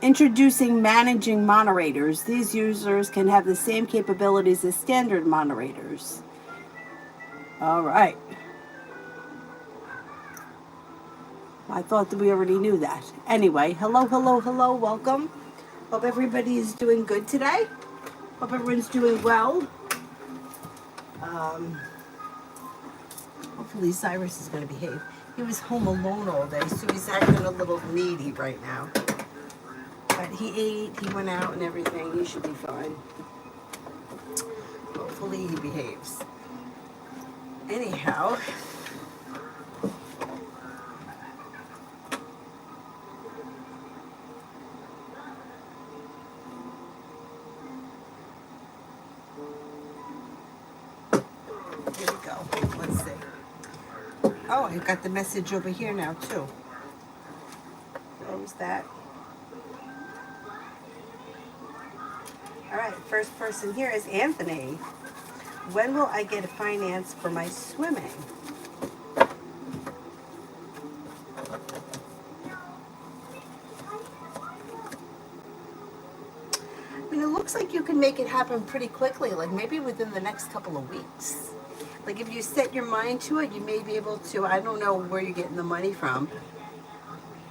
Introducing managing moderators. These users can have the same capabilities as standard moderators. All right. I thought that we already knew that. Anyway, hello, hello, hello, welcome. Hope everybody is doing good today. Hope everyone's doing well. Hopefully Cyrus is going to behave. He was home alone all day, so he's acting a little needy right now. But he ate, he went out and everything. He should be fine. Hopefully he behaves. Anyhow. Here we go. Let's see. Oh, I got the message over here now, too. Close that. All right, first person here is Anthony. When will I get finance for my swimming? I mean, it looks like you can make it happen pretty quickly, like maybe within the next couple of weeks. Like if you set your mind to it, you may be able to, I don't know where you're getting the money from.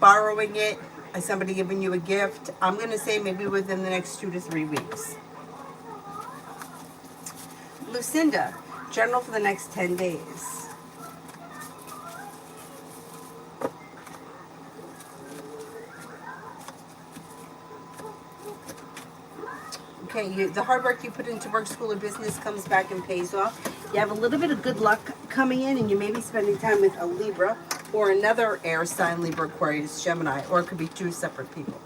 Borrowing it, somebody giving you a gift. I'm going to say maybe within the next 2 to 3 weeks. Lucinda, general for the next 10 days. Okay, the hard work you put into work, school, or business comes back and pays off. You have a little bit of good luck coming in, and you may be spending time with a Libra or another air sign, Libra, Aquarius, Gemini, or it could be 2 separate people.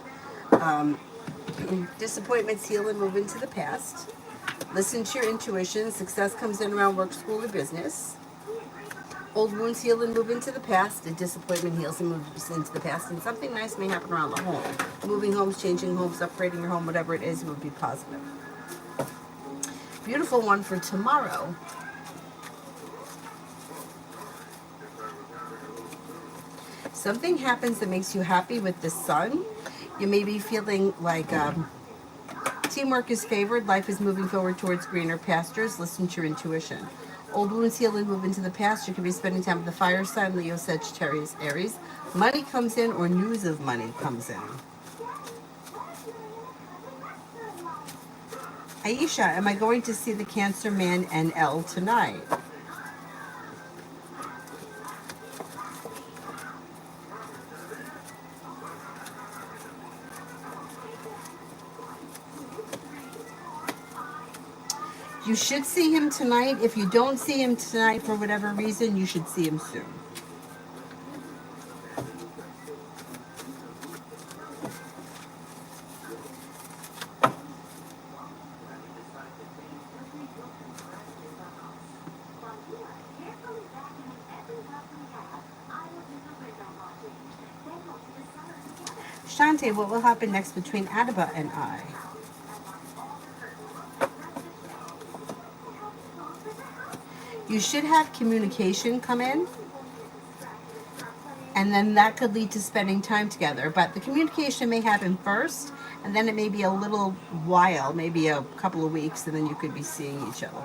Disappointments heal and move into the past. Listen to your intuition. Success comes in around work, school, or business. Old wounds heal and move into the past. And disappointment heals and moves into the past. And something nice may happen around the home. Moving homes, changing homes, upgrading your home, whatever it is, it would be positive. Beautiful one for tomorrow. Something happens that makes you happy with the sun. You may be feeling like teamwork is favored. Life is moving forward towards greener pastures. Listen to your intuition. Old wounds heal and move into the past. You could be spending time with the fire sign, Leo, Sagittarius, Aries. Money comes in or news of money comes in. Aisha, am I going to see the Cancer Man NL tonight? You should see him tonight. If you don't see him tonight for whatever reason, you should see him soon. Shante, what will happen next between Adaba and I? You should have communication come in, and then that could lead to spending time together. But the communication may happen first, and then it may be a little while, maybe a couple of weeks, and then you could be seeing each other.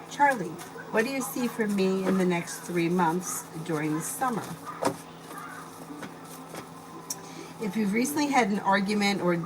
Charlie, what do you see for me in the next 3 months during the summer? If you've recently had an argument or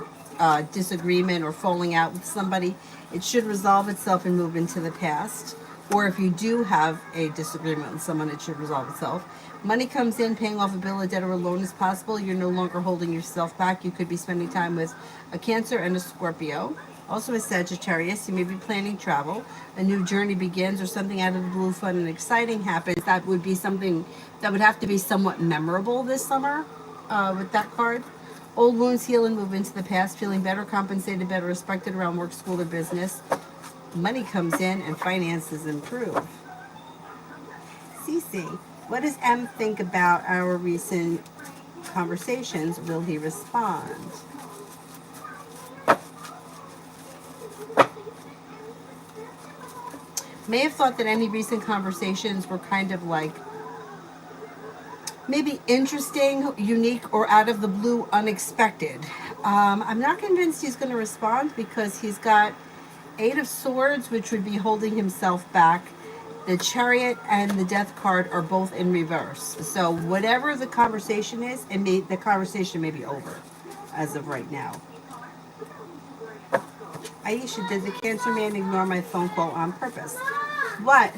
disagreement or falling out with somebody, it should resolve itself and move into the past. Or if you do have a disagreement with someone, it should resolve itself. Money comes in, paying off a bill, a debt, or a loan is possible. You're no longer holding yourself back. You could be spending time with a Cancer and a Scorpio. Also a Sagittarius. You may be planning travel. A new journey begins, or something out of the blue, fun and exciting happens. That would be something that would have to be somewhat memorable this summer with that card. Old wounds heal and move into the past, feeling better, compensated, better respected around work, school, or business. Money comes in and finances improve. Cece, what does M think about our recent conversations? Will he respond? May have thought that any recent conversations were kind of like maybe interesting, unique, or out of the blue, unexpected. I'm not convinced he's going to respond because he's got Eight of Swords, which would be holding himself back. The Chariot and the Death card are both in reverse. So whatever the conversation is, the conversation may be over as of right now. Aisha, did the Cancer man ignore my phone call on purpose? What?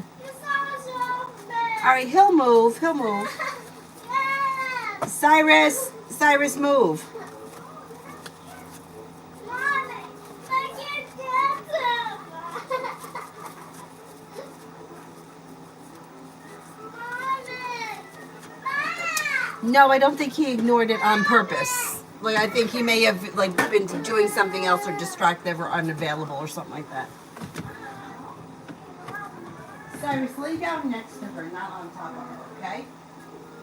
All right, he'll move. He'll move. Cyrus, move. No, I don't think he ignored it on purpose. Like, I think he may have like been doing something else or distracted or unavailable or something like that. Cyrus, lay down next to her, not on top of her, okay?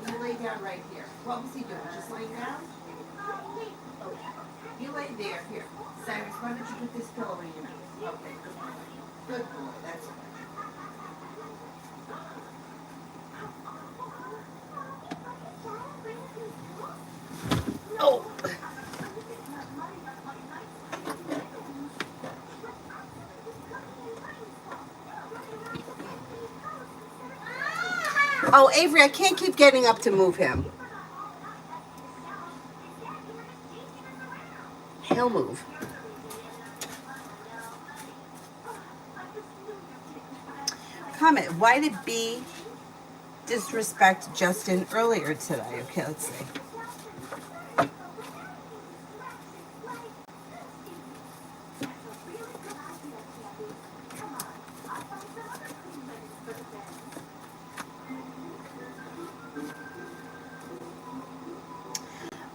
You lay down right here. What was he doing? Just laying down? Okay. You lay there. Here. Cyrus, why don't you put this pillow in your mouth? Okay, good boy. Good boy. That's right. Oh. Oh, Avery, I can't keep getting up to move him. He'll move. Comment, why did B disrespect Justin earlier today? Okay, let's see.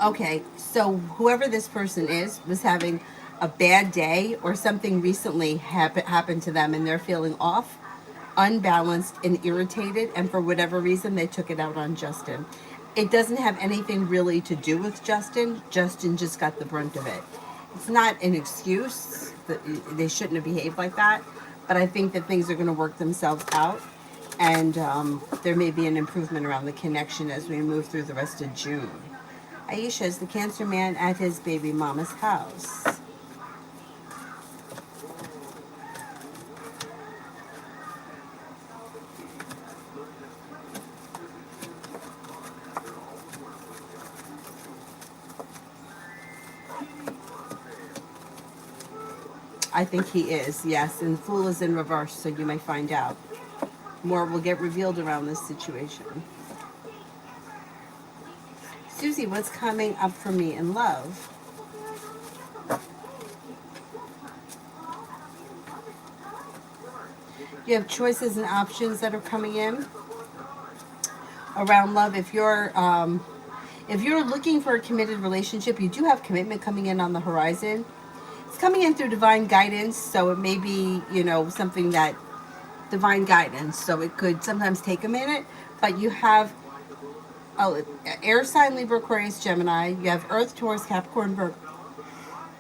Okay, so whoever this person is was having a bad day or something recently happened to them and they're feeling off, unbalanced, and irritated, and for whatever reason they took it out on Justin. It doesn't have anything really to do with Justin. Justin just got the brunt of it. It's not an excuse that they shouldn't have behaved like that, but I think that things are going to work themselves out, and there may be an improvement around the connection as we move through the rest of June. Aisha, is the Cancer man at his baby mama's house? I think he is, yes. And Fool is in reverse, so you may find out. More will get revealed around this situation. Susie, what's coming up for me in love? You have choices and options that are coming in around love. If you're looking for a committed relationship, you do have commitment coming in on the horizon. It's coming in through divine guidance, so it may be, something that divine guidance. So it could sometimes take a minute, but you have air sign, Libra, Aquarius, Gemini. You have Earth, Taurus, Capricorn, Virgo.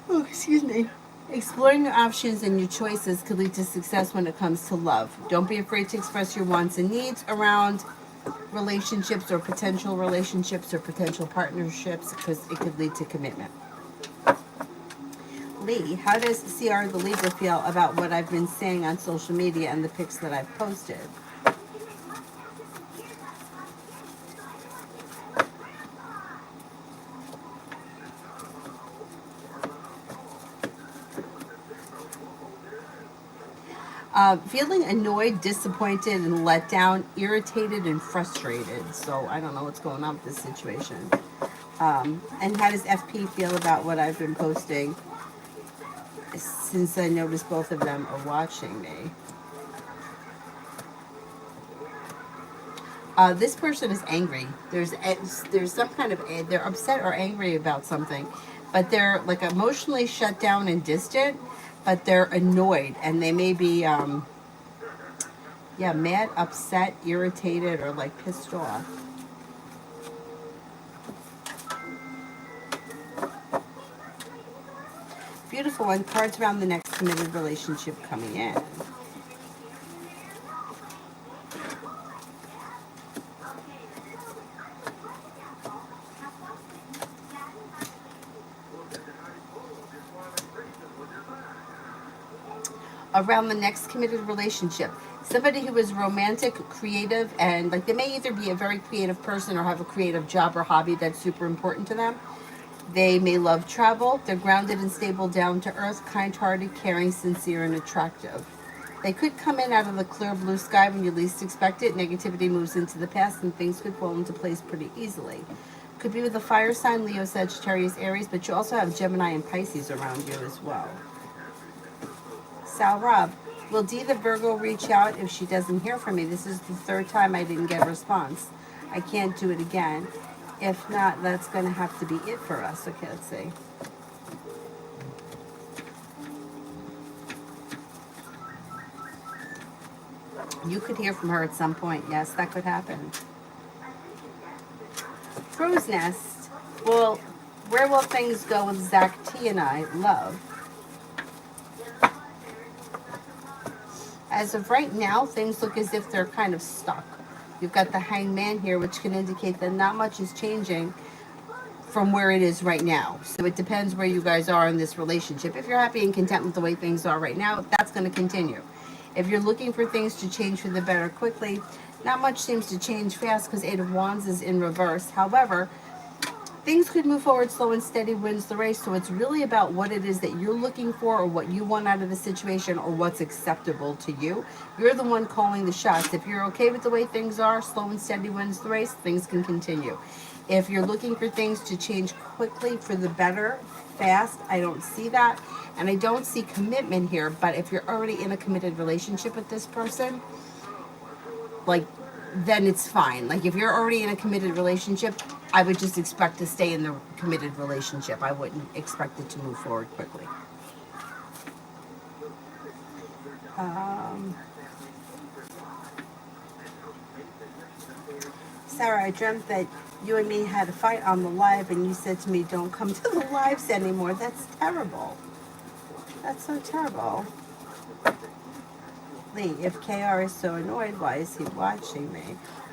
Oh, excuse me. Exploring your options and your choices could lead to success when it comes to love. Don't be afraid to express your wants and needs around relationships or potential partnerships, because it could lead to commitment. Lee, how does CR the Libra feel about what I've been saying on social media and the pics that I've posted? Feeling annoyed, disappointed, and let down, irritated, and frustrated. So I don't know what's going on with this situation. And how does FP feel about what I've been posting, since I noticed both of them are watching me? This person is angry. There's some kind of, they're upset or angry about something, but they're like emotionally shut down and distant, but they're annoyed, and they may be mad, upset, irritated, or like pissed off. Beautiful one. Cards around the next committed relationship coming in. around the next committed relationship. Somebody who is romantic, creative, and like they may either be a very creative person or have a creative job or hobby that's super important to them. They may love travel. They're grounded and stable, down to earth, kind hearted, caring, sincere, and attractive. They could come in out of the clear blue sky when you least expect it. Negativity moves into the past and things could fall into place pretty easily. Could be with a fire sign, Leo, Sagittarius, Aries, but you also have Gemini and Pisces around you as well. Sal Rob, will D the Virgo reach out if she doesn't hear from me? This is the third time I didn't get a response. I can't do it again. If not, that's going to have to be it for us. Okay, let's see. You could hear from her at some point. Yes, that could happen. Crow's Nest. Well, where will things go with Zach T and I? Love. As of right now, things look as if they're kind of stuck. You've got the Hangman here, which can indicate that not much is changing from where it is right now. So it depends where you guys are in this relationship. If you're happy and content with the way things are right now, that's going to continue. If you're looking for things to change for the better quickly, not much seems to change fast because Eight of Wands is in reverse. However, things could move forward slow and steady wins the race. So it's really about what it is that you're looking for or what you want out of the situation or what's acceptable to you. You're the one calling the shots. If you're okay with the way things are, slow and steady wins the race, things can continue. If you're looking for things to change quickly for the better, fast, I don't see that. And I don't see commitment here. But if you're already in a committed relationship with this person, like, then it's fine. Like, if you're already in a committed relationship, I would just expect to stay in the committed relationship. I wouldn't expect it to move forward quickly. Sarah, I dreamt that you and me had a fight on the live and you said to me, don't come to the lives anymore. That's terrible. That's so terrible. Lee, if KR is so annoyed, why is he watching me?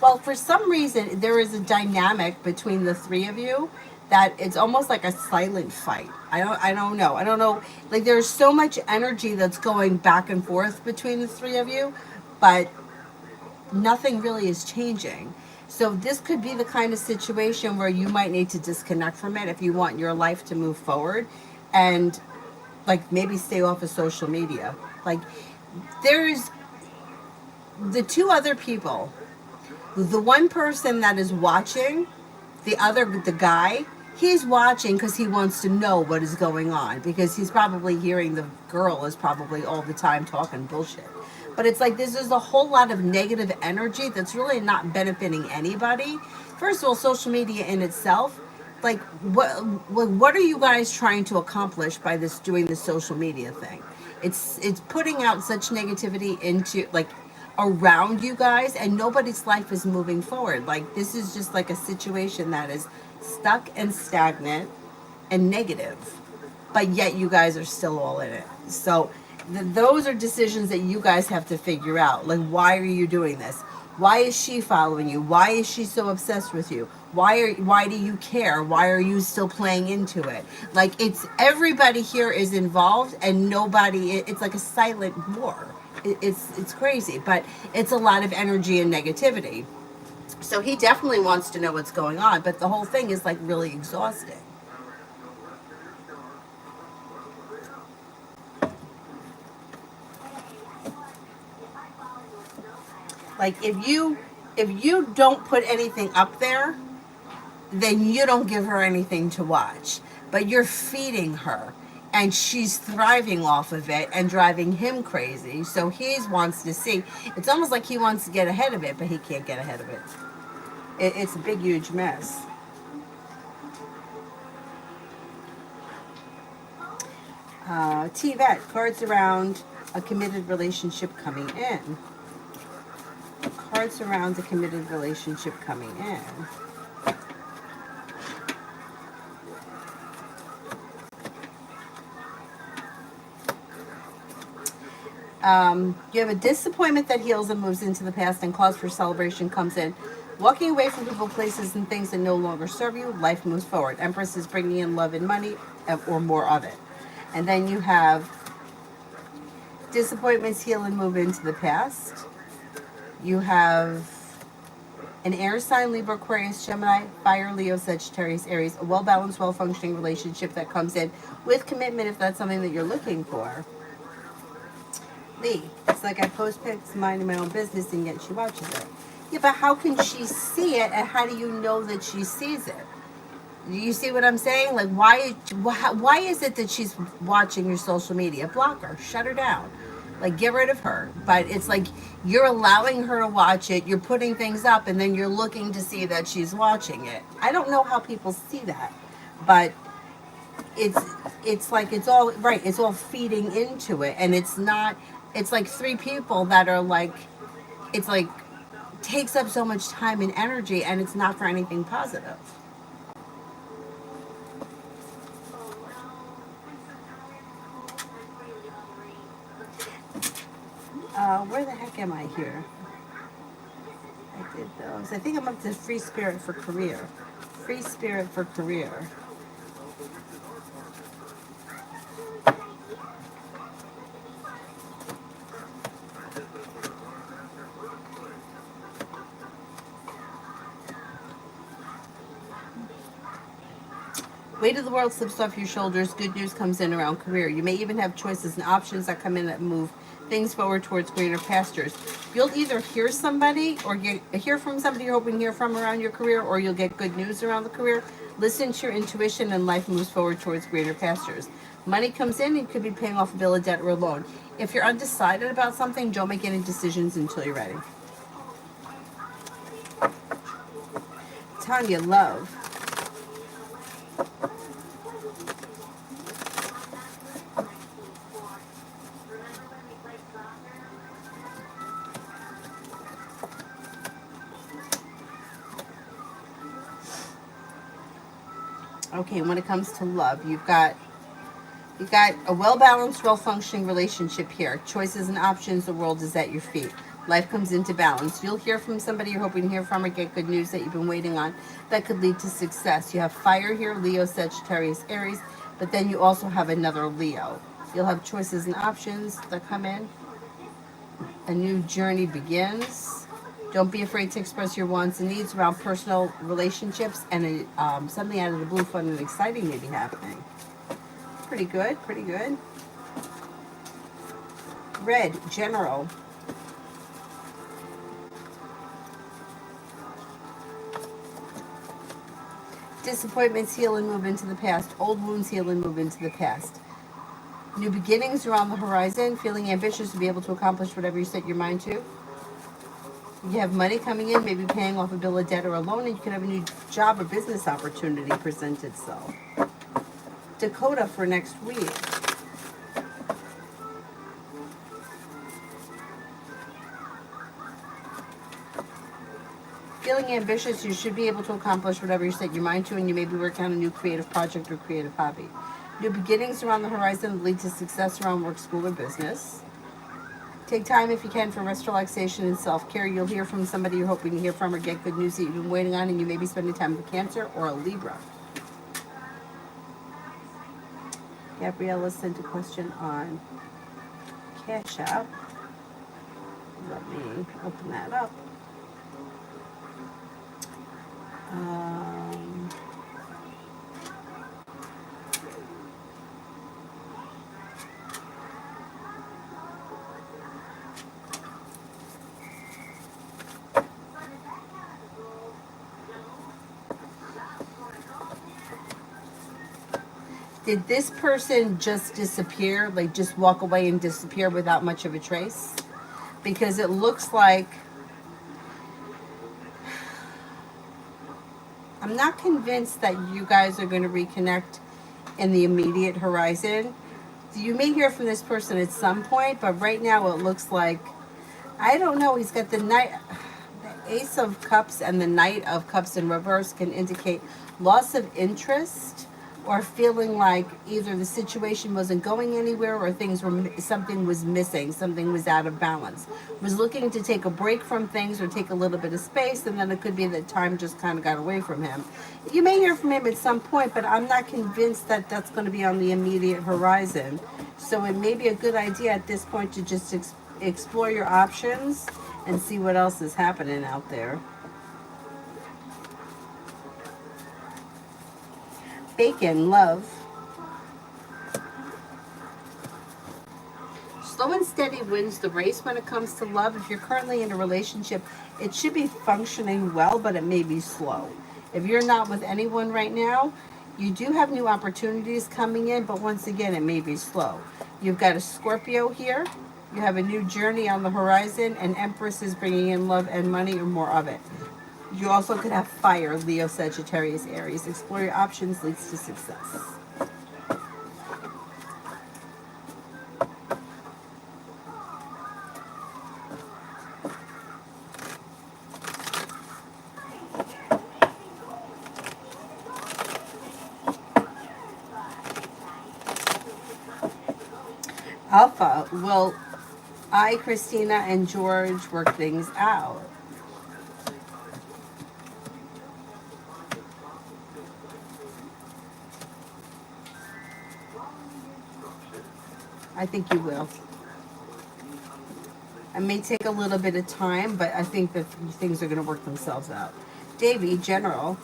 Well, for some reason, there is a dynamic between the three of you that it's almost like a silent fight. I don't know. I don't know. Like, there's so much energy that's going back and forth between the three of you, but nothing really is changing. So this could be the kind of situation where you might need to disconnect from it if you want your life to move forward and, like, maybe stay off of social media. Like, there's the two other people. The one person that is watching, the guy, he's watching because he wants to know what is going on, because he's probably hearing the girl is probably all the time talking bullshit. But it's like this is a whole lot of negative energy that's really not benefiting anybody. First of all, social media in itself, like what are you guys trying to accomplish by this doing this social media thing? It's putting out such negativity into, like, around you guys, and nobody's life is moving forward. Like, this is just like a situation that is stuck and stagnant and negative, but yet you guys are still all in it. So those are decisions that you guys have to figure out. Like, why are you doing this? Why is she following you? Why is she so obsessed with you? Why do you care? Why are you still playing into it? Like, it's everybody here is involved and nobody, it's like a silent war. It's crazy, but it's a lot of energy and negativity. So he definitely wants to know what's going on, but the whole thing is, like, really exhausting. Like, if you don't put anything up there, then you don't give her anything to watch. But you're feeding her, and she's thriving off of it and driving him crazy. So he wants to see. It's almost like he wants to get ahead of it, but he can't get ahead of it. It's a big, huge mess. T-Vet, cards around a committed relationship coming in. Cards around a committed relationship coming in. You have a disappointment that heals and moves into the past, and cause for celebration comes in. Walking away from people, places, and things that no longer serve you, life moves forward. Empress is bringing in love and money, or more of it. And then you have Disappointments heal and move into the past. You have an air sign, Libra, Aquarius, Gemini, Fire, Leo, Sagittarius, Aries. A well-balanced, well-functioning relationship that comes in with commitment if that's something that you're looking for. Lee, it's like I post pics, minding my own business, and yet she watches it. Yeah, but how can she see it, and how do you know that she sees it? You see what I'm saying? Like, why is it that she's watching your social media? Block her, shut her down, like get rid of her. But it's like you're allowing her to watch it. You're putting things up, and then you're looking to see that she's watching it. I don't know how people see that, but it's like it's all right. It's all feeding into it, and it's not. It's like three people that are like, it's like takes up so much time and energy, and it's not for anything positive. Where the heck am I here? I did those. I think I'm up to free spirit for career. Free spirit for career. Weight of the world slips off your shoulders. Good news comes in around career. You may even have choices and options that come in that move things forward towards greener pastures. You'll either hear somebody or hear from somebody you're hoping to hear from around your career, or you'll get good news around the career. Listen to your intuition and life moves forward towards greener pastures. Money comes in, you could be paying off a bill of debt or a loan. If you're undecided about something, don't make any decisions until you're ready. Tanya, love. Okay, when it comes to love, you've got a well-balanced, well-functioning relationship here. Choices and options, the world is at your feet. Life comes into balance. You'll hear from somebody you're hoping to hear from or get good news that you've been waiting on that could lead to success. You have fire here, Leo, Sagittarius, Aries, but then you also have another Leo. You'll have choices and options that come in. A new journey begins. Don't be afraid to express your wants and needs around personal relationships, and something out of the blue, fun and exciting may be happening. Pretty good, pretty good. Red, general. Disappointments heal and move into the past. Old wounds heal and move into the past. New beginnings are on the horizon. Feeling ambitious to be able to accomplish whatever you set your mind to. You have money coming in, maybe paying off a bill of debt or a loan, and you can have a new job or business opportunity present itself. Dakota for next week. Feeling ambitious, you should be able to accomplish whatever you set your mind to, and you may be working on a new creative project or creative hobby. New beginnings around the horizon lead to success around work, school, or business. Take time if you can for rest, relaxation, and self-care. You'll hear from somebody you're hoping to hear from or get good news that you've been waiting on, and you may be spending time with a Cancer or a Libra. Gabriella sent a question on Cash App. Let me open that up. Did this person just disappear, like just walk away and disappear without much of a trace? Because it looks like, I'm not convinced that you guys are going to reconnect in the immediate horizon. You may hear from this person at some point, but right now it looks like, I don't know, he's got the Ace of Cups and the Knight of Cups in reverse can indicate loss of interest or feeling like either the situation wasn't going anywhere or something was missing, something was out of balance. Was looking to take a break from things or take a little bit of space, and then it could be that time just kind of got away from him. You may hear from him at some point, but I'm not convinced that that's going to be on the immediate horizon. So it may be a good idea at this point to just explore your options and see what else is happening out there. Bacon, love. Slow and steady wins the race when it comes to love. If you're currently in a relationship, it should be functioning well, but it may be slow. If you're not with anyone right now, you do have new opportunities coming in, but once again, it may be slow. You've got a Scorpio here. You have a new journey on the horizon, and Empress is bringing in love and money or more of it. You also could have fire, Leo, Sagittarius, Aries. Explore your options leads to success. Alpha, will I, Christina, and George work things out? I think you will. It may take a little bit of time, but I think that things are going to work themselves out. Davy, General.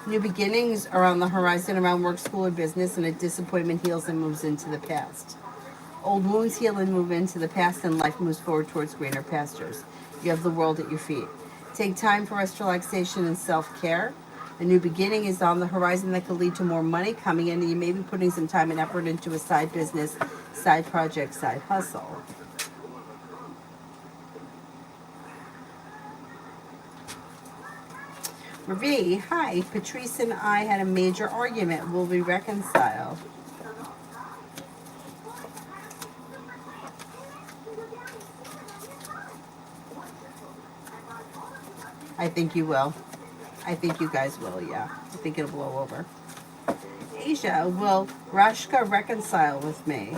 New beginnings are on the horizon around work, school, or business, and a disappointment heals and moves into the past. Old wounds heal and move into the past, and life moves forward towards greener pastures. You have the world at your feet. Take time for rest, relaxation, and self-care. A new beginning is on the horizon that could lead to more money coming in, and you may be putting some time and effort into a side business, side project, side hustle. Marie, hi. Patrice and I had a major argument. Will we reconcile? I think you will. I think you guys will, yeah. I think it'll blow over. Asia, will Rashka reconcile with me?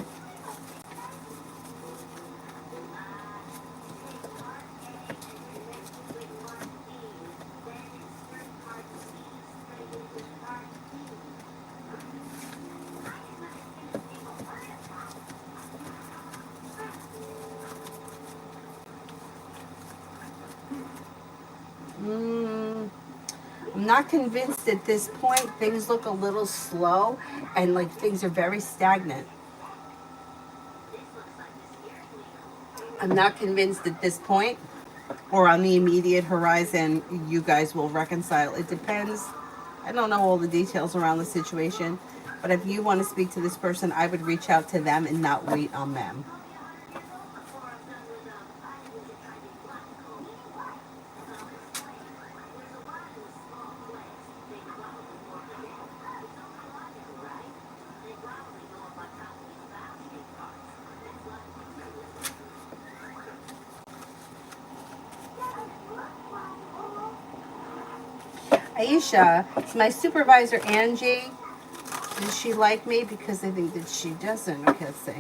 I'm not convinced at this point. Things look a little slow and like things are very stagnant. I'm not convinced at this point or on the immediate horizon you guys will reconcile. It depends. I don't know all the details around the situation, but if you want to speak to this person, I would reach out to them and not wait on them. Aisha, it's my supervisor Angie. Does she like me? Because I think that she doesn't. Okay, let's see.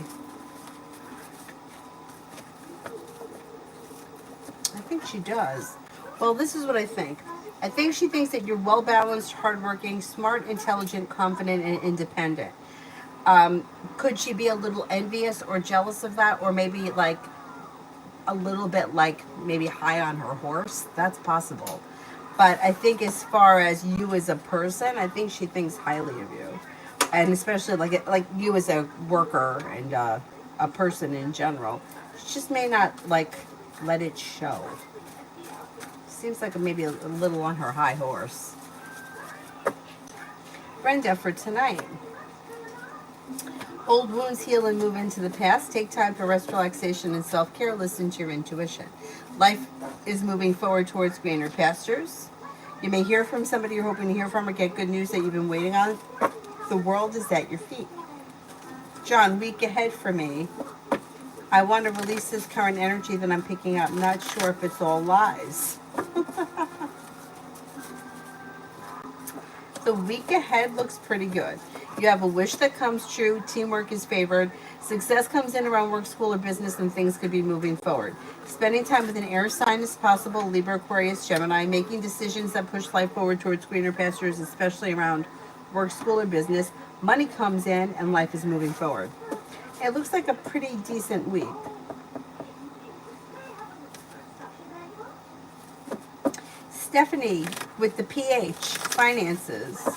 I think she does. Well, this is what I think. I think she thinks that you're well-balanced, hardworking, smart, intelligent, confident, and independent. Could she be a little envious or jealous of that? Or maybe like a little bit like maybe high on her horse? That's possible. But I think as far as you as a person, I think she thinks highly of you. And especially like you as a worker and a person in general. She just may not like let it show. Seems like maybe a little on her high horse. Brenda, for tonight. Old wounds heal and move into the past. Take time for rest, relaxation, and self-care. Listen to your intuition. Life is moving forward towards greener pastures. You may hear from somebody you're hoping to hear from or get good news that you've been waiting on. The world is at your feet. John, week ahead for me. I want to release this current energy that I'm picking up. I'm not sure if it's all lies. The week ahead looks pretty good. You have a wish that comes true. Teamwork is favored. Success comes in around work, school, or business, and things could be moving forward. Spending time with an air sign is possible. Libra, Aquarius, Gemini. Making decisions that push life forward towards greener pastures, especially around work, school, or business. Money comes in, and life is moving forward. It looks like a pretty decent week. Stephanie with the PH, finances.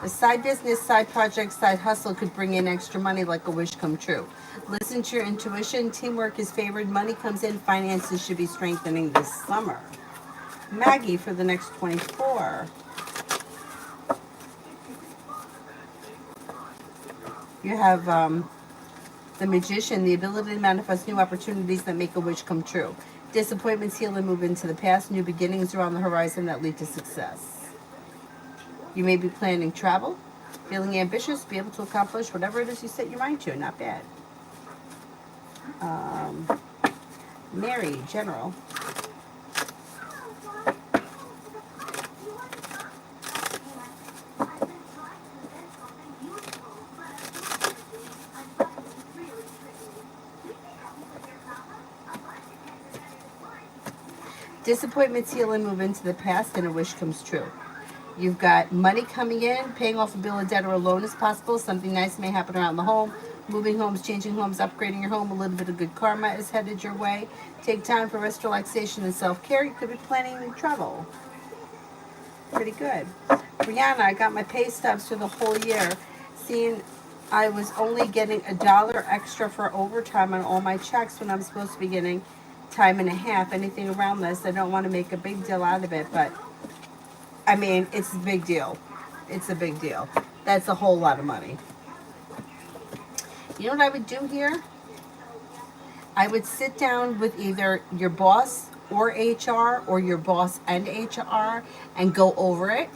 A side business, side project, side hustle could bring in extra money like a wish come true. Listen to your intuition. Teamwork is favored. Money comes in. Finances should be strengthening this summer. Maggie for the next 24. You have the Magician, the ability to manifest new opportunities that make a wish come true. Disappointments heal and move into the past. New beginnings are on the horizon that lead to success. You may be planning travel, feeling ambitious, be able to accomplish whatever it is you set your mind to. Not bad. Mary, general. Disappointments heal and move into the past, and a wish comes true. You've got money coming in, paying off a bill, a debt, or a loan is possible. Something nice may happen around the home. Moving homes, changing homes, upgrading your home. A little bit of good karma is headed your way. Take time for rest, relaxation, and self-care. You could be planning travel. Pretty good. Brianna, I got my pay stubs for the whole year. Seeing I was only getting $1 extra for overtime on all my checks when I'm supposed to be getting time and a half. Anything around this, I don't want to make a big deal out of it, but I mean, it's a big deal. It's a big deal. That's a whole lot of money. You know what I would do here? I would sit down with either your boss or HR, or your boss and HR, and go over it,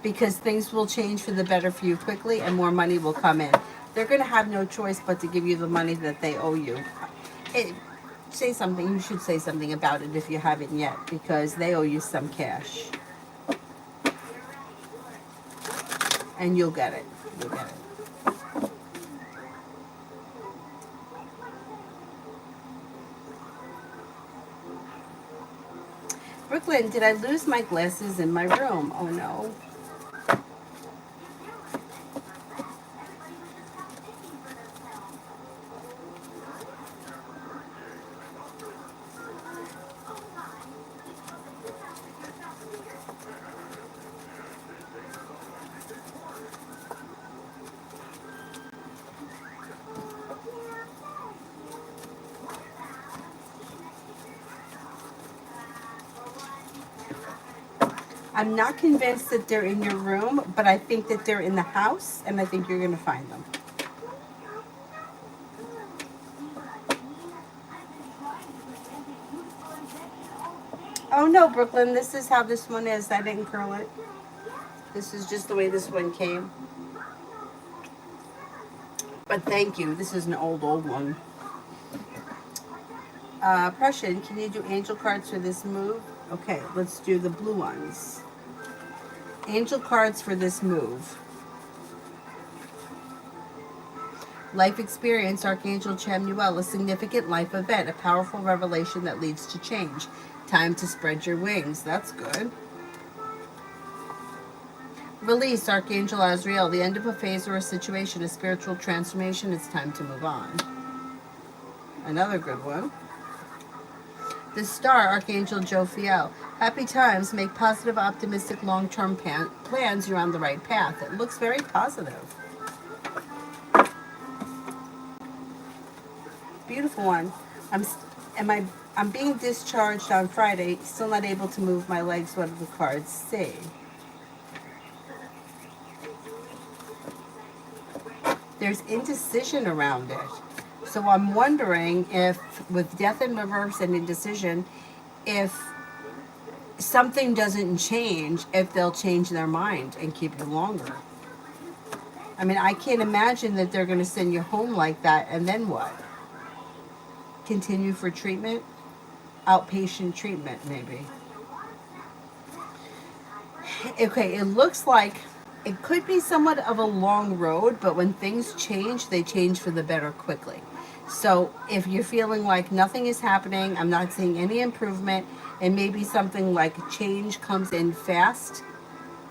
because things will change for the better for you quickly and more money will come in. They're going to have no choice but to give you the money that they owe you. Say something. You should say something about it if you haven't yet, because they owe you some cash. And you'll get it. You'll get it. Brooklyn, did I lose my glasses in my room? Oh no. I'm not convinced that they're in your room, but I think that they're in the house, and I think you're going to find them. Oh no, Brooklyn, this is how this one is. I didn't curl it. This is just the way this one came. But thank you. This is an old one. Prussian, can you do angel cards for this move? Okay, let's do the blue ones. Angel cards for this move. Life experience, Archangel Chamuel, a significant life event, a powerful revelation that leads to change. Time to spread your wings. That's good. Release, Archangel Azrael, the end of a phase or a situation, a spiritual transformation. It's time to move on. Another good one. The Star, Archangel Jophiel. Happy times, make positive, optimistic, long-term plans. You're on the right path. It looks very positive. Beautiful one. I'm being discharged on Friday. Still not able to move my legs. What do the cards say? There's indecision around it. So I'm wondering if, with death in reverse and indecision, if something doesn't change, if they'll change their mind and keep you longer. I mean, I can't imagine that they're going to send you home like that, and then what? Continue for treatment? Outpatient treatment, maybe. Okay, it looks like it could be somewhat of a long road, but when things change, they change for the better quickly. So if you're feeling like nothing is happening, I'm not seeing any improvement, and maybe something like change comes in fast,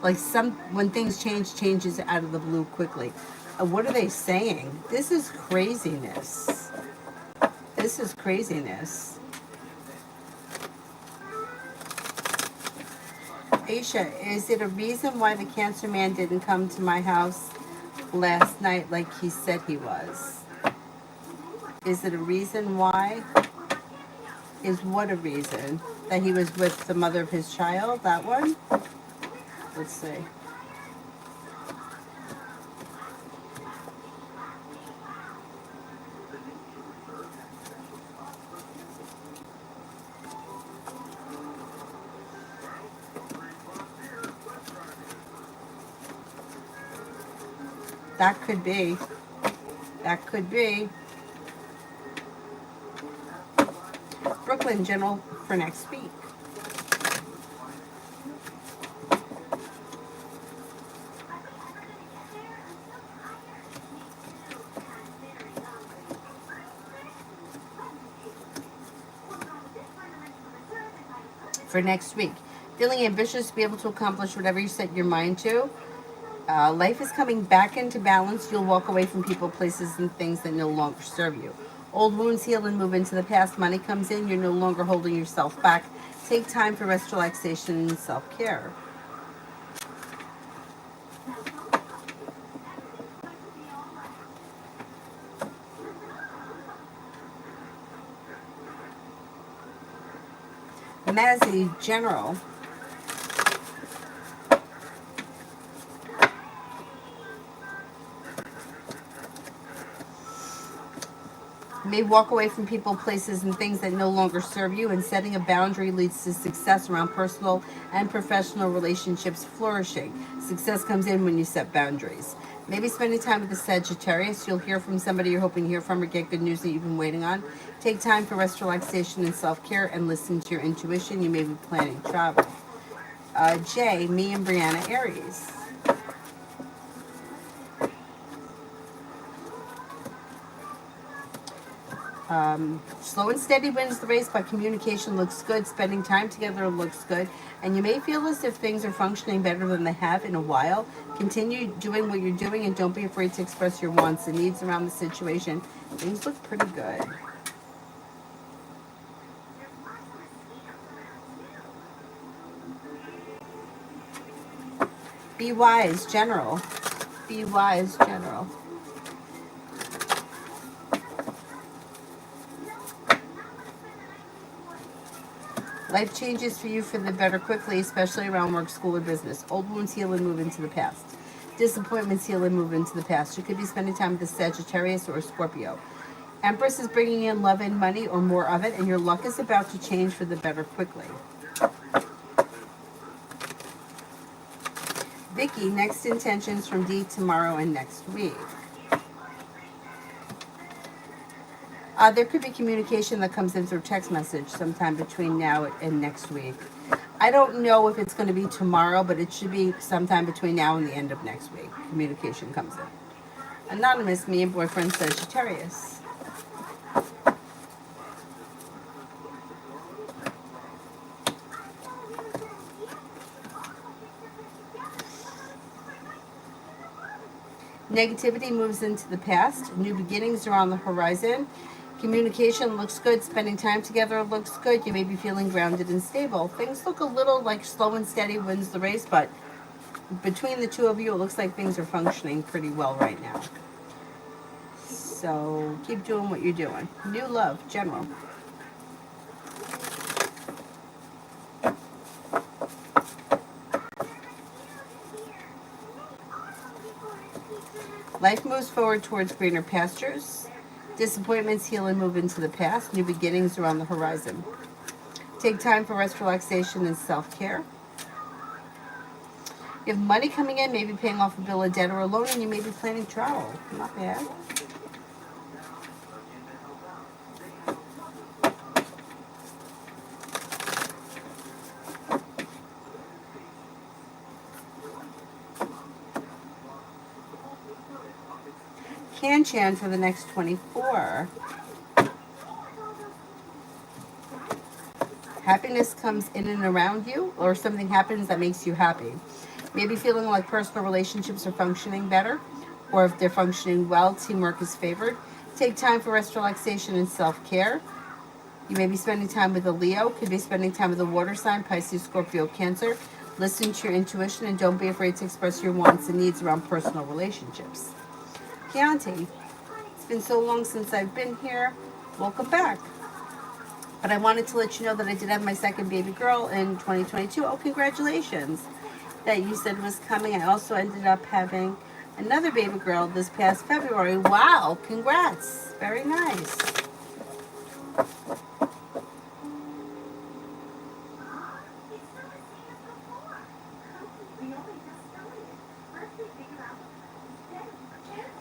like some when things change, changes out of the blue quickly. What are they saying? This is craziness. This is craziness. Aisha, is it a reason why the cancer man didn't come to my house last night like he said he was? Is it a reason why? Is what a reason? That he was with the mother of his child? That one? Let's see. That could be. That could be. Brooklyn General for next week. For next week. Feeling ambitious to be able to accomplish whatever you set your mind to. Life is coming back into balance. You'll walk away from people, places, and things that no longer serve you. Old wounds heal and move into the past. Money comes in. You're no longer holding yourself back. Take time for rest, relaxation, and self-care. Mazzy General. You may walk away from people, places, and things that no longer serve you, and setting a boundary leads to success around personal and professional relationships flourishing. Success comes in when you set boundaries. Maybe spending time with the Sagittarius. You'll hear from somebody you're hoping to hear from or get good news that you've been waiting on. Take time for rest, relaxation, and self-care, and listen to your intuition. You may be planning travel. Jay, me and Brianna Aries. Slow and steady wins the race, but communication looks good. Spending time together looks good. And you may feel as if things are functioning better than they have in a while. Continue doing what you're doing and don't be afraid to express your wants and needs around the situation. Things look pretty good. Be wise, General. Be wise, General. Life changes for you for the better quickly, especially around work, school, or business. Old wounds heal and move into the past. Disappointments heal and move into the past. You could be spending time with a Sagittarius or a Scorpio. Empress is bringing in love and money or more of it, and your luck is about to change for the better quickly. Vicky, next intentions from D tomorrow and next week. There could be communication that comes in through text message sometime between now and next week. I don't know if it's going to be tomorrow, but it should be sometime between now and the end of next week. Communication comes in. Anonymous, me and boyfriend Sagittarius. Negativity moves into the past. New beginnings are on the horizon. Communication looks good. Spending time together looks good. You may be feeling grounded and stable. Things look a little like slow and steady wins the race, but between the two of you, it looks like things are functioning pretty well right now. So keep doing what you're doing. New love, General. Life moves forward towards greener pastures. Disappointments heal and move into the past. New beginnings are on the horizon. Take time for rest, relaxation, and self-care. You have money coming in, maybe paying off a bill of debt or a loan, and you may be planning travel. Not bad. Can-Chan for the next 24. Happiness comes in and around you, or something happens that makes you happy. Maybe feeling like personal relationships are functioning better, or if they're functioning well, teamwork is favored. Take time for rest, relaxation, and self-care. You may be spending time with a Leo, could be spending time with a water sign, Pisces, Scorpio, Cancer. Listen to your intuition and don't be afraid to express your wants and needs around personal relationships. Chianti, it's been so long since I've been here. Welcome back. But I wanted to let you know that I did have my second baby girl in 2022. Oh, congratulations. That you said was coming. I also ended up having another baby girl this past February. Wow, congrats. Very nice.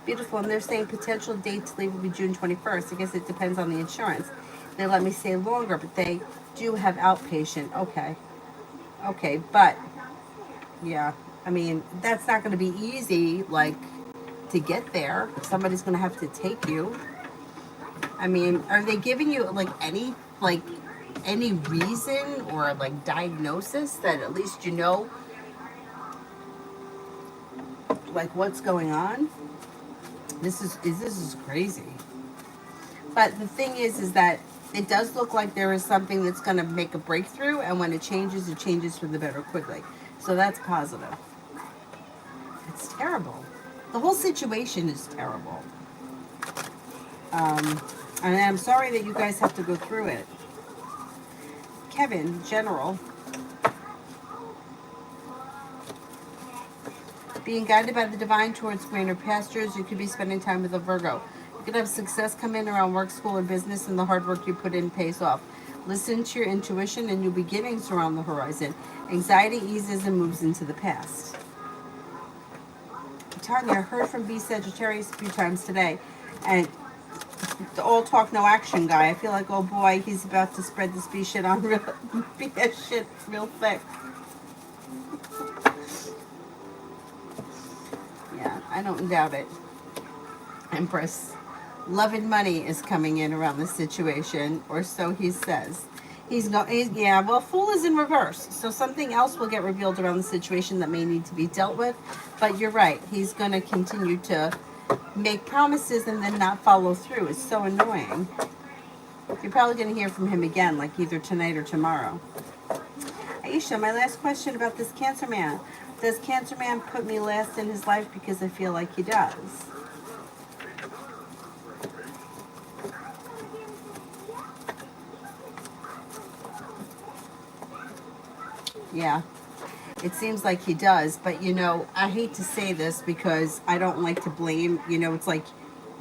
Beautiful. And they're saying potential date to leave will be June 21st. I guess it depends on the insurance. They let me stay longer, but they do have outpatient. Okay. Okay, but yeah, I mean, that's not going to be easy, like, to get there. Somebody's going to have to take you. I mean, are they giving you, like, any reason or, like, diagnosis that at least you know, like, what's going on? This is crazy. But the thing is that it does look like there is something that's going to make a breakthrough, and when it changes for the better quickly. So that's positive. It's terrible. The whole situation is terrible. And I'm sorry that you guys have to go through it. Kevin, General. Being guided by the divine towards greener pastures, you could be spending time with a Virgo. You could have success come in around work, school, or business, and the hard work you put in pays off. Listen to your intuition and new beginnings around the horizon. Anxiety eases and moves into the past. Tanya, I heard from B Sagittarius a few times today, and the all talk, no action guy. I feel like, oh boy, he's about to spread this B shit on BS shit real thick. Yeah, I don't doubt it. Empress. Love and money is coming in around this situation, or so he says. Yeah, well, Fool is in reverse, so something else will get revealed around the situation that may need to be dealt with. But you're right, he's going to continue to make promises and then not follow through. It's so annoying. You're probably going to hear from him again, like either tonight or tomorrow. Aisha, my last question about this Cancer man. Does Cancer man put me last in his life because I feel like he does? Yeah, it seems like he does, but you know, I hate to say this because I don't like to blame. You know, it's like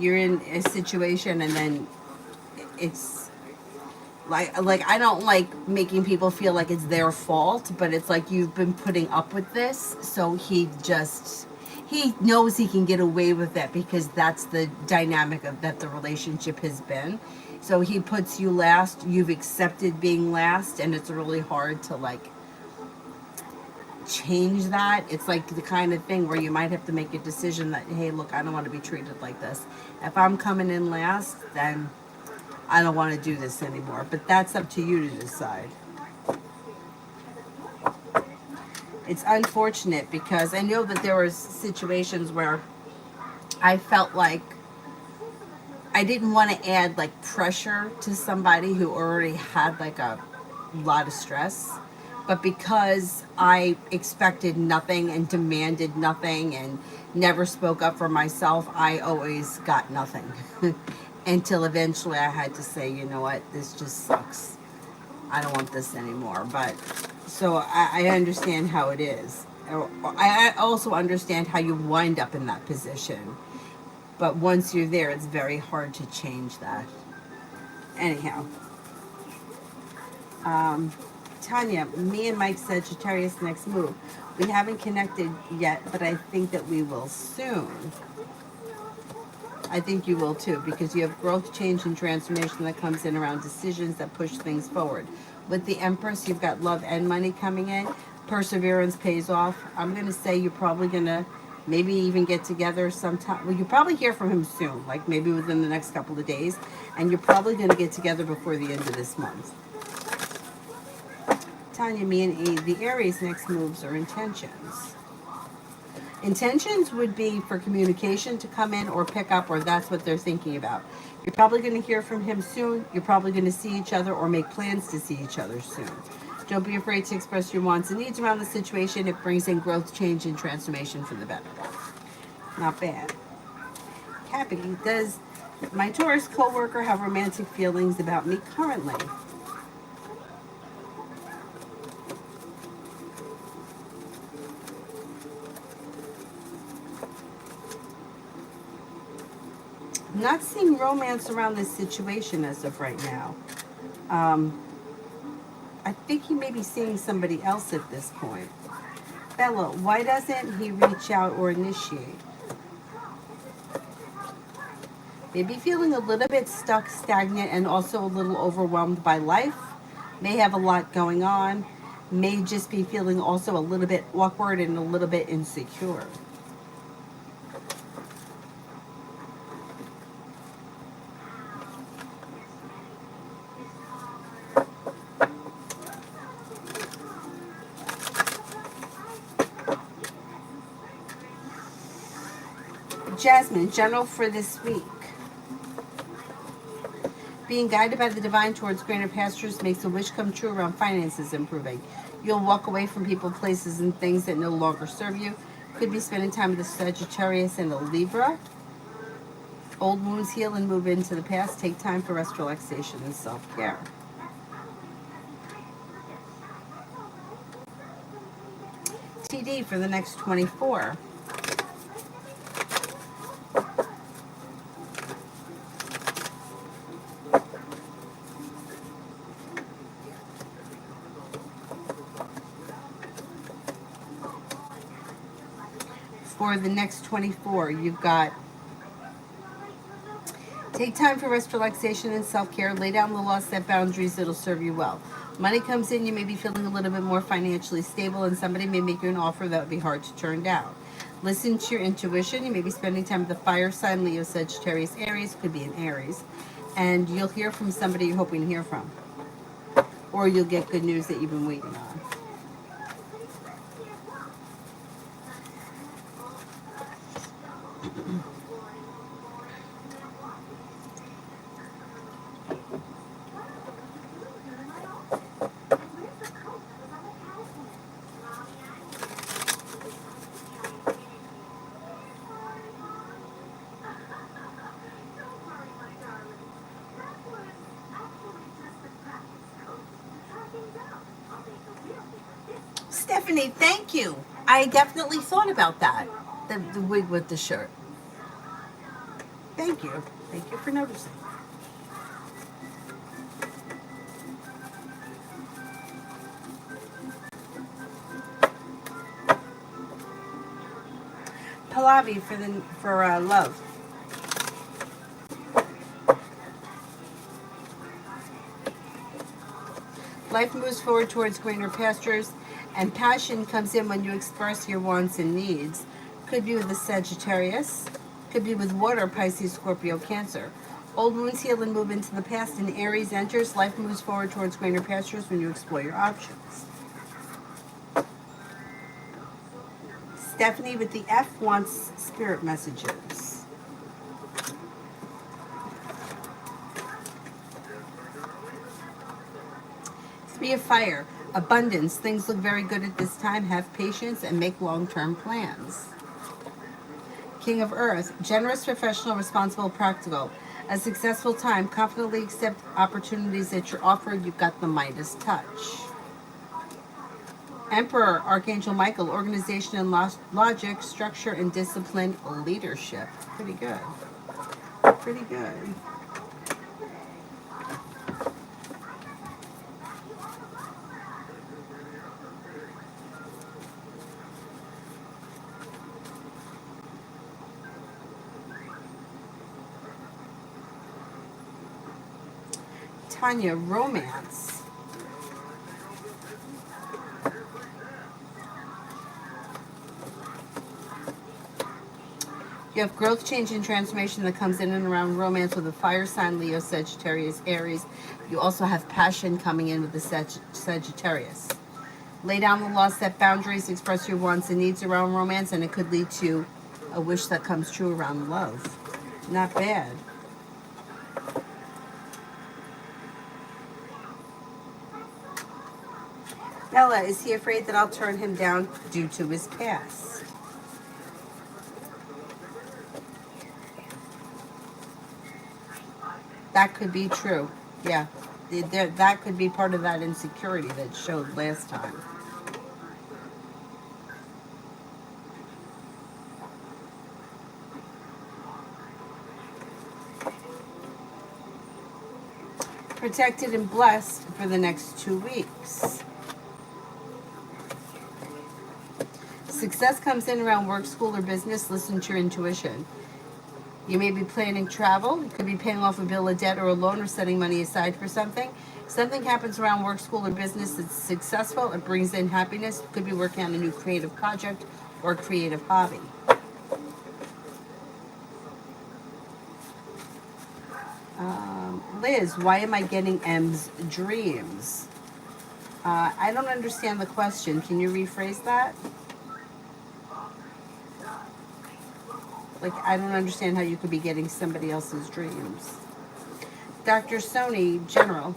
you're in a situation and then it's like I don't like making people feel like it's their fault, but it's like you've been putting up with this, so he knows he can get away with it because that's the dynamic of that the relationship has been. So he puts you last, you've accepted being last, and it's really hard to like change that. It's like the kind of thing where you might have to make a decision that, hey, look, I don't want to be treated like this. If I'm coming in last, then I don't want to do this anymore. But that's up to you to decide. It's unfortunate because I know that there were situations where I felt like I didn't want to add like pressure to somebody who already had like a lot of stress. But because I expected nothing and demanded nothing and never spoke up for myself, I always got nothing. Until eventually I had to say, you know what, this just sucks. I don't want this anymore. But so I understand how it is. I also understand how you wind up in that position. But once you're there, it's very hard to change that. Anyhow. Tanya, me and Mike Sagittarius next move. We haven't connected yet, but I think that we will soon. I think you will too, because you have growth, change, and transformation that comes in around decisions that push things forward. With the Empress, you've got love and money coming in. Perseverance pays off. I'm going to say you're probably going to Maybe even get together sometime. Well, you'll probably hear from him soon, like maybe within the next couple of days. And you're probably going to get together before the end of this month. Tanya, me and E, the Aries next moves are intentions. Intentions would be for communication to come in or pick up, or that's what they're thinking about. You're probably going to hear from him soon. You're probably going to see each other or make plans to see each other soon. Don't be afraid to express your wants and needs around the situation. It brings in growth, change, and transformation for the better. Not bad. Happy, does my Taurus co-worker have romantic feelings about me currently? I'm not seeing romance around this situation as of right now. I think he may be seeing somebody else at this point. Bella, why doesn't he reach out or initiate? Maybe feeling a little bit stuck, stagnant, and also a little overwhelmed by life. May have a lot going on. May just be feeling also a little bit awkward and a little bit insecure. Jasmine, general for this week. Being guided by the divine towards greener pastures makes a wish come true around finances improving. You'll walk away from people, places, and things that no longer serve you. Could be spending time with a Sagittarius and a Libra. Old wounds heal and move into the past. Take time for rest, relaxation, and self-care. TD for the next 24. For the next 24, you've got take time for rest, relaxation, and self-care. Lay down the law, set boundaries. It'll serve you well. Money comes in. You may be feeling a little bit more financially stable, and somebody may make you an offer that would be hard to turn down. Listen to your intuition. You may be spending time with the fire sign, Leo, Sagittarius, Aries. Could be an Aries. And you'll hear from somebody you're hoping to hear from. Or you'll get good news that you've been waiting on. Stephanie, thank you. I definitely thought about that. The wig with the shirt. Thank you. Thank you for noticing. Pallavi for love. Life moves forward towards greener pastures, and passion comes in when you express your wants and needs. Could be with the Sagittarius, could be with water, Pisces, Scorpio, Cancer. Old wounds heal and move into the past, and Aries enters. Life moves forward towards greener pastures when you explore your options. Stephanie with the F wants spirit messages. Three of Fire, abundance. Things look very good at this time. Have patience and make long-term plans. King of Earth, generous, professional, responsible, practical. A successful time. Confidently accept opportunities that you're offered. You've got the Midas touch. Emperor, Archangel Michael, organization and logic, structure and discipline, leadership. Pretty good. Pretty good. Tanya, romance. You have growth, change, and transformation that comes in and around romance with a fire sign, Leo, Sagittarius, Aries. You also have passion coming in with the Sagittarius. Lay down the law, set boundaries, express your wants and needs around romance, and it could lead to a wish that comes true around love. Not bad. Bella, is he afraid that I'll turn him down due to his past? That could be true. Yeah. That could be part of that insecurity that showed last time. Protected and blessed for the next 2 weeks. Success comes in around work, school, or business. Listen to your intuition. You may be planning travel. You could be paying off a bill of debt or a loan or setting money aside for something. Something happens around work, school, or business that's successful. It brings in happiness. You could be working on a new creative project or creative hobby. Liz, why am I getting M's dreams? I don't understand the question. Can you rephrase that? Like, I don't understand how you could be getting somebody else's dreams. Dr. Sony, General.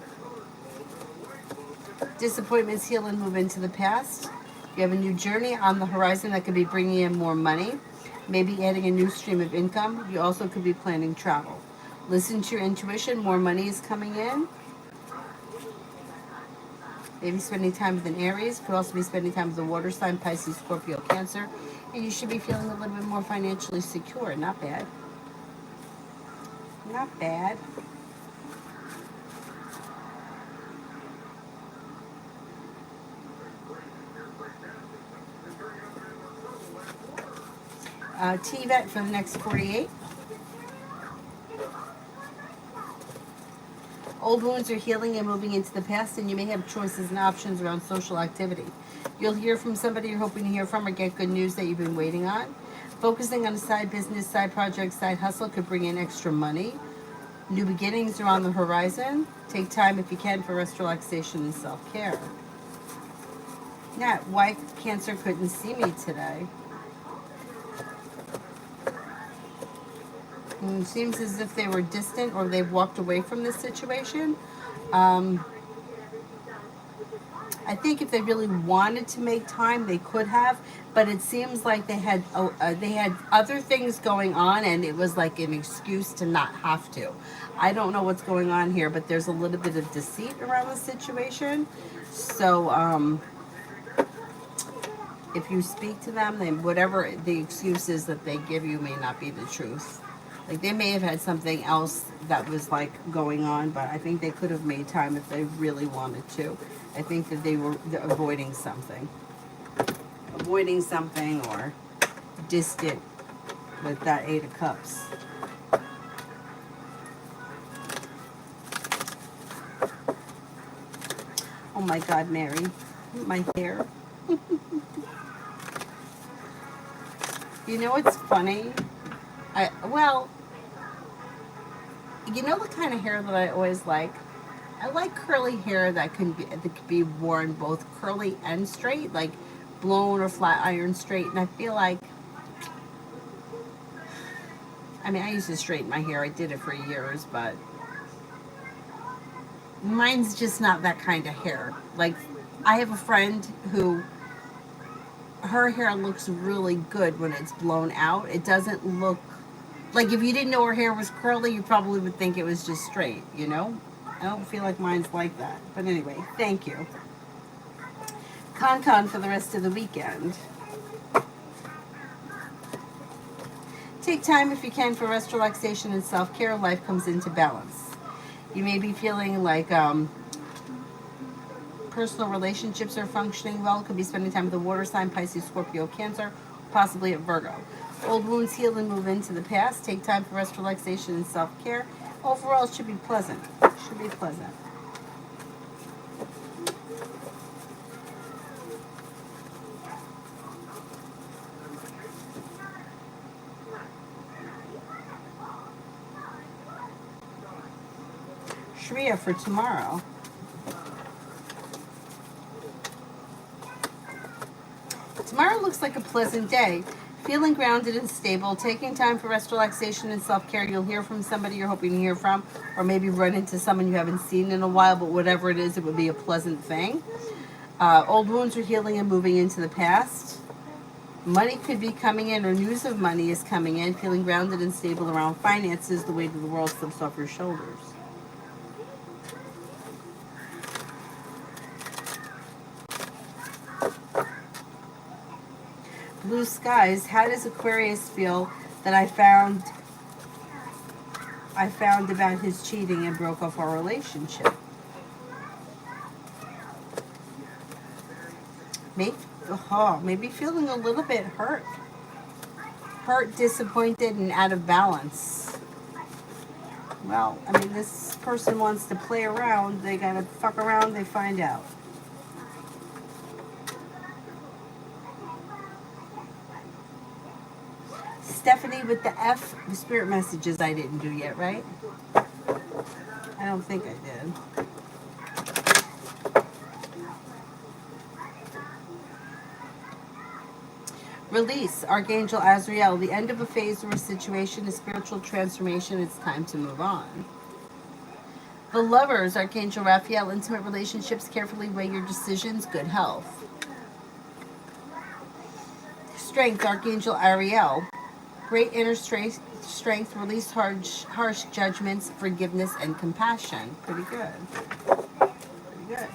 Disappointments heal and move into the past. You have a new journey on the horizon that could be bringing in more money. Maybe adding a new stream of income. You also could be planning travel. Listen to your intuition. More money is coming in. Maybe spending time with an Aries. Could also be spending time with a water sign, Pisces, Scorpio, Cancer. And you should be feeling a little bit more financially secure. Not bad. Not bad. TVET for the next 48. Old wounds are healing and moving into the past, and you may have choices and options around social activity. You'll hear from somebody you're hoping to hear from or get good news that you've been waiting on. Focusing on a side business, side project, side hustle could bring in extra money. New beginnings are on the horizon. Take time if you can for rest, relaxation, and self-care. Nat, why Cancer couldn't see me today? It seems as if they were distant or they've walked away from this situation. I think if they really wanted to make time, they could have, but it seems like they had other things going on, and it was like an excuse to not have to. I don't know what's going on here, but there's a little bit of deceit around the situation. So if you speak to them, then whatever the excuse is that they give you may not be the truth. Like, they may have had something else that was like going on, but I think they could have made time if they really wanted to. I think that they were avoiding something or distant with that 8 of Cups. Oh my God, Mary, my hair. You know what's funny? You know the kind of hair that I always like? I like curly hair that can be worn both curly and straight, like blown or flat iron straight. And I feel like, I mean, I used to straighten my hair. I did it for years, but mine's just not that kind of hair. Like, I have a friend who, her hair looks really good when it's blown out. It doesn't look, like, if you didn't know her hair was curly, you probably would think it was just straight, you know? I don't feel like mine's like that. But anyway, thank you. Con for the rest of the weekend. Take time if you can for rest, relaxation, and self-care. Life comes into balance. You may be feeling like personal relationships are functioning well. Could be spending time with the water sign, Pisces, Scorpio, Cancer, possibly at Virgo. Old wounds heal and move into the past. Take time for rest, relaxation, and self-care. Overall, it should be pleasant. Should be pleasant. Shreya for tomorrow. Tomorrow looks like a pleasant day. Feeling grounded and stable, taking time for rest, relaxation, and self-care. You'll hear from somebody you're hoping to hear from, or maybe run into someone you haven't seen in a while, but whatever it is, it would be a pleasant thing. Old wounds are healing and moving into the past. Money could be coming in, or news of money is coming in. Feeling grounded and stable around finances, the weight of the world slips off your shoulders. Blue skies. How does Aquarius feel that I found about his cheating and broke off our relationship? Maybe feeling a little bit hurt. Hurt, disappointed, and out of balance. Well, I mean, this person wants to play around. They gotta fuck around, they find out. Stephanie with the F, the spirit messages I didn't do yet, right? I don't think I did. Release, Archangel Azrael. The end of a phase or a situation is spiritual transformation. It's time to move on. The Lovers, Archangel Raphael. Intimate relationships. Carefully weigh your decisions. Good health. Strength, Archangel Ariel. Great inner strength. Release harsh judgments. Forgiveness and compassion. Pretty good. Pretty good.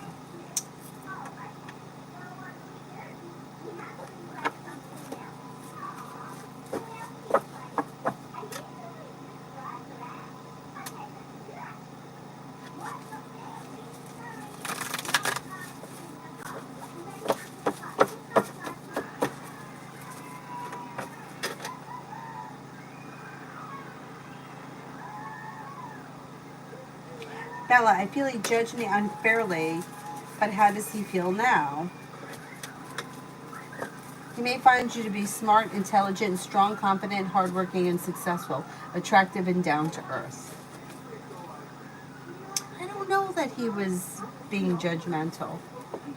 Bella, I feel he judged me unfairly, but how does he feel now? He may find you to be smart, intelligent, strong, confident, hardworking, and successful, attractive, and down to earth. I don't know that he was being judgmental.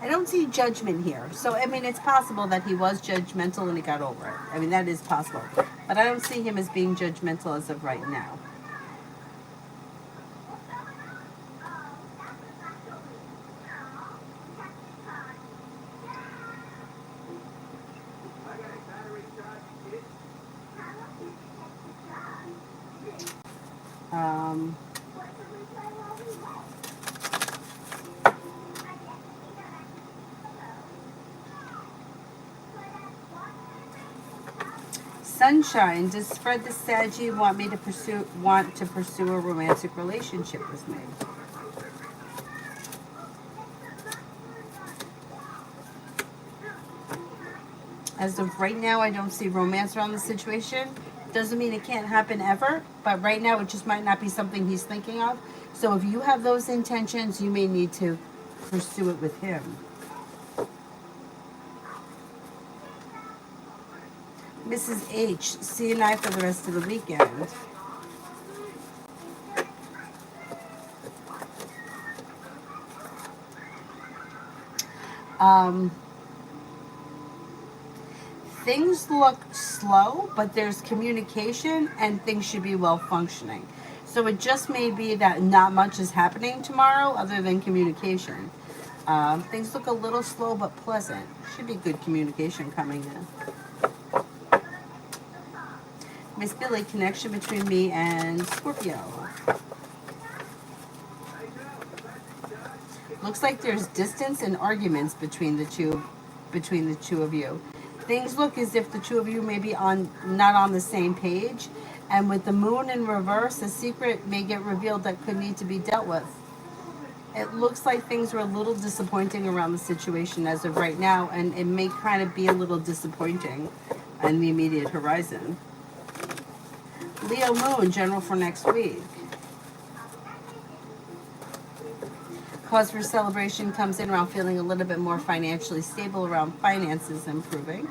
I don't see judgment here. So, I mean, it's possible that he was judgmental and he got over it. I mean, that is possible. But I don't see him as being judgmental as of right now. Sunshine, does Fred the Saggy want to pursue a romantic relationship with me? As of right now, I don't see romance around the situation. Doesn't mean it can't happen ever, but right now it just might not be something he's thinking of. So if you have those intentions, you may need to pursue it with him. Mrs. H, see you night for the rest of the weekend. Things look slow, but there's communication and things should be well functioning. So it just may be that not much is happening tomorrow other than communication. Things look a little slow but pleasant. Should be good communication coming in. Miss Billy, connection between me and Scorpio. Looks like there's distance and arguments between the two of you. Things look as if the two of you may be not on the same page, and with the moon in reverse, a secret may get revealed that could need to be dealt with. It looks like things are a little disappointing around the situation as of right now, and it may kind of be a little disappointing on the immediate horizon. Leo Moon, general for next week. Cause for celebration comes in around feeling a little bit more financially stable, around finances improving.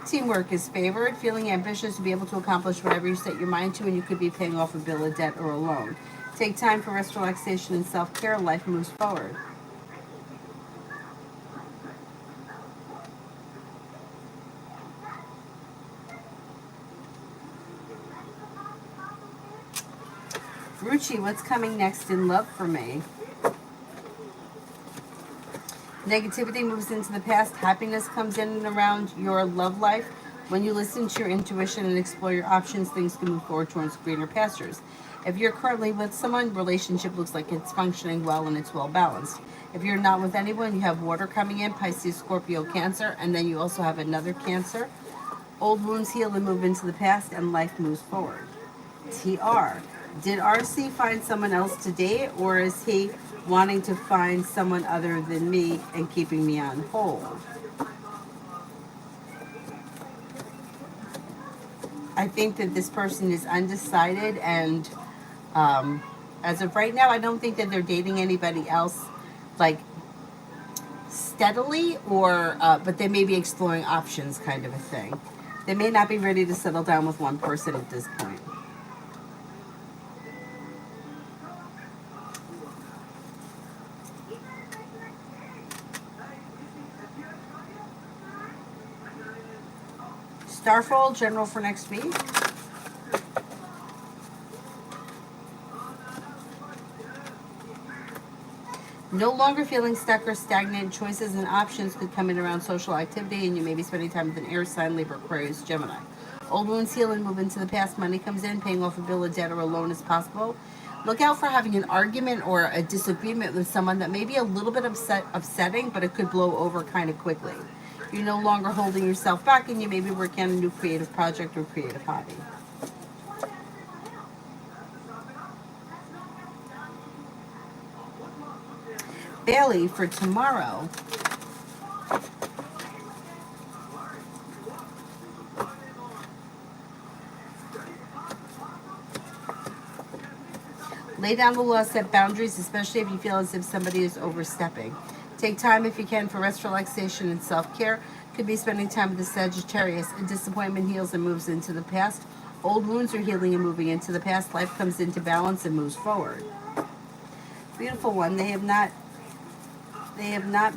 Teamwork is favored, feeling ambitious to be able to accomplish whatever you set your mind to, and you could be paying off a bill of debt or a loan. Take time for rest, relaxation, and self-care. Life moves forward. Ruchi, what's coming next in love for me? Negativity moves into the past. Happiness comes in and around your love life. When you listen to your intuition and explore your options, things can move forward towards greener pastures. If you're currently with someone, relationship looks like it's functioning well and it's well balanced. If you're not with anyone, you have water coming in, Pisces, Scorpio, Cancer, and then you also have another Cancer. Old wounds heal and move into the past, and life moves forward. TR. Did RC find someone else to date, or is he wanting to find someone other than me and keeping me on hold? I think that this person is undecided, and as of right now, I don't think that they're dating anybody else, like steadily, or but they may be exploring options, kind of a thing. They may not be ready to settle down with one person at this point. Starfall, general for next week. No longer feeling stuck or stagnant. Choices and options could come in around social activity, and you may be spending time with an air sign, Libra, Aquarius, Gemini. Old wounds heal and move into the past. Money comes in. Paying off a bill, a debt, or a loan is possible. Look out for having an argument or a disagreement with someone that may be a little bit upsetting, but it could blow over kind of quickly. You're no longer holding yourself back, and you may be working on a new creative project or creative hobby. Bailey, for tomorrow. Lay down the law, set boundaries, especially if you feel as if somebody is overstepping. Take time if you can for rest, relaxation, and self-care. Could be spending time with the Sagittarius. A disappointment heals and moves into the past. Old wounds are healing and moving into the past. Life comes into balance and moves forward. Beautiful one. They have not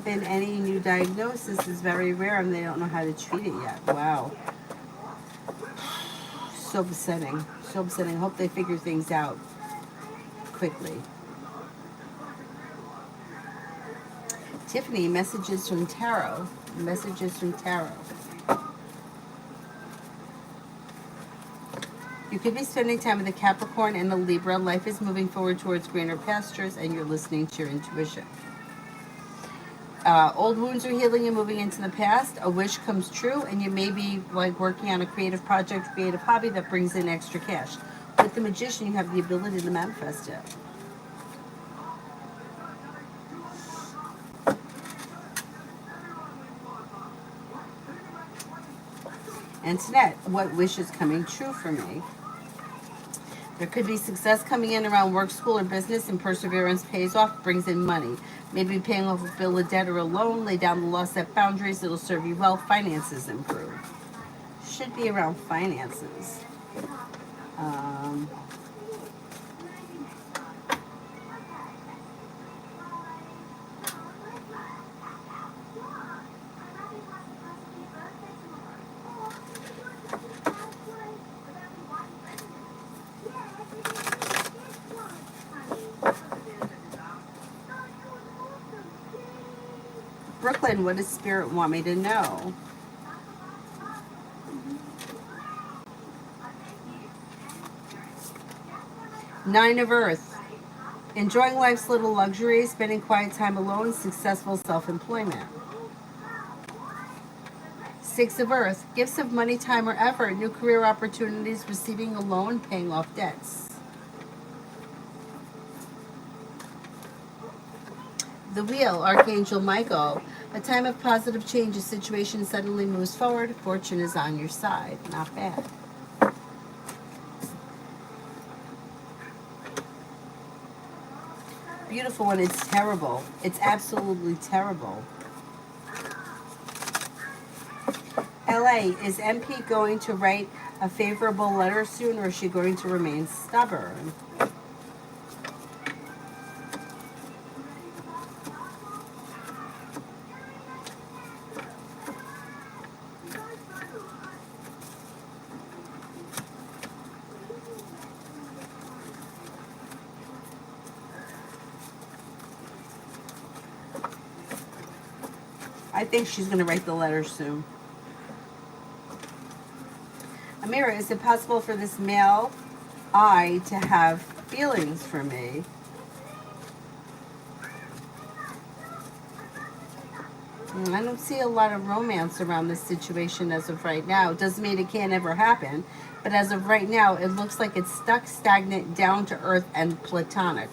been any new diagnosis. Is very rare, and they don't know how to treat it yet. Wow. So upsetting. So upsetting. Hope they figure things out quickly. Tiffany, messages from tarot. Messages from tarot. You could be spending time with a Capricorn and a Libra. Life is moving forward towards greener pastures, and you're listening to your intuition. Old wounds are healing and moving into the past. A wish comes true, and you may be like working on a creative project, creative hobby that brings in extra cash. With the Magician, you have the ability to manifest it. Antoinette, what wish is coming true for me? There could be success coming in around work, school, or business, and perseverance pays off, brings in money. Maybe paying off a bill, a debt, or a loan. Lay down the law, set boundaries. It'll serve you well. Finances improve. Should be around finances. Brooklyn, what does Spirit want me to know? Nine of Earth. Enjoying life's little luxuries, spending quiet time alone, successful self-employment. Six of Earth. Gifts of money, time, or effort, new career opportunities, receiving a loan, paying off debts. The Wheel, Archangel Michael. A time of positive change. A situation suddenly moves forward. Fortune is on your side. Not bad. Beautiful one. It's terrible. It's absolutely terrible. LA, is MP going to write a favorable letter soon, or is she going to remain stubborn? I think she's going to write the letter soon. Amira, is it possible for this male I to have feelings for me? I don't see a lot of romance around this situation as of right now. It doesn't mean it can't ever happen, but as of right now, it looks like it's stuck, stagnant, down to earth, and platonic.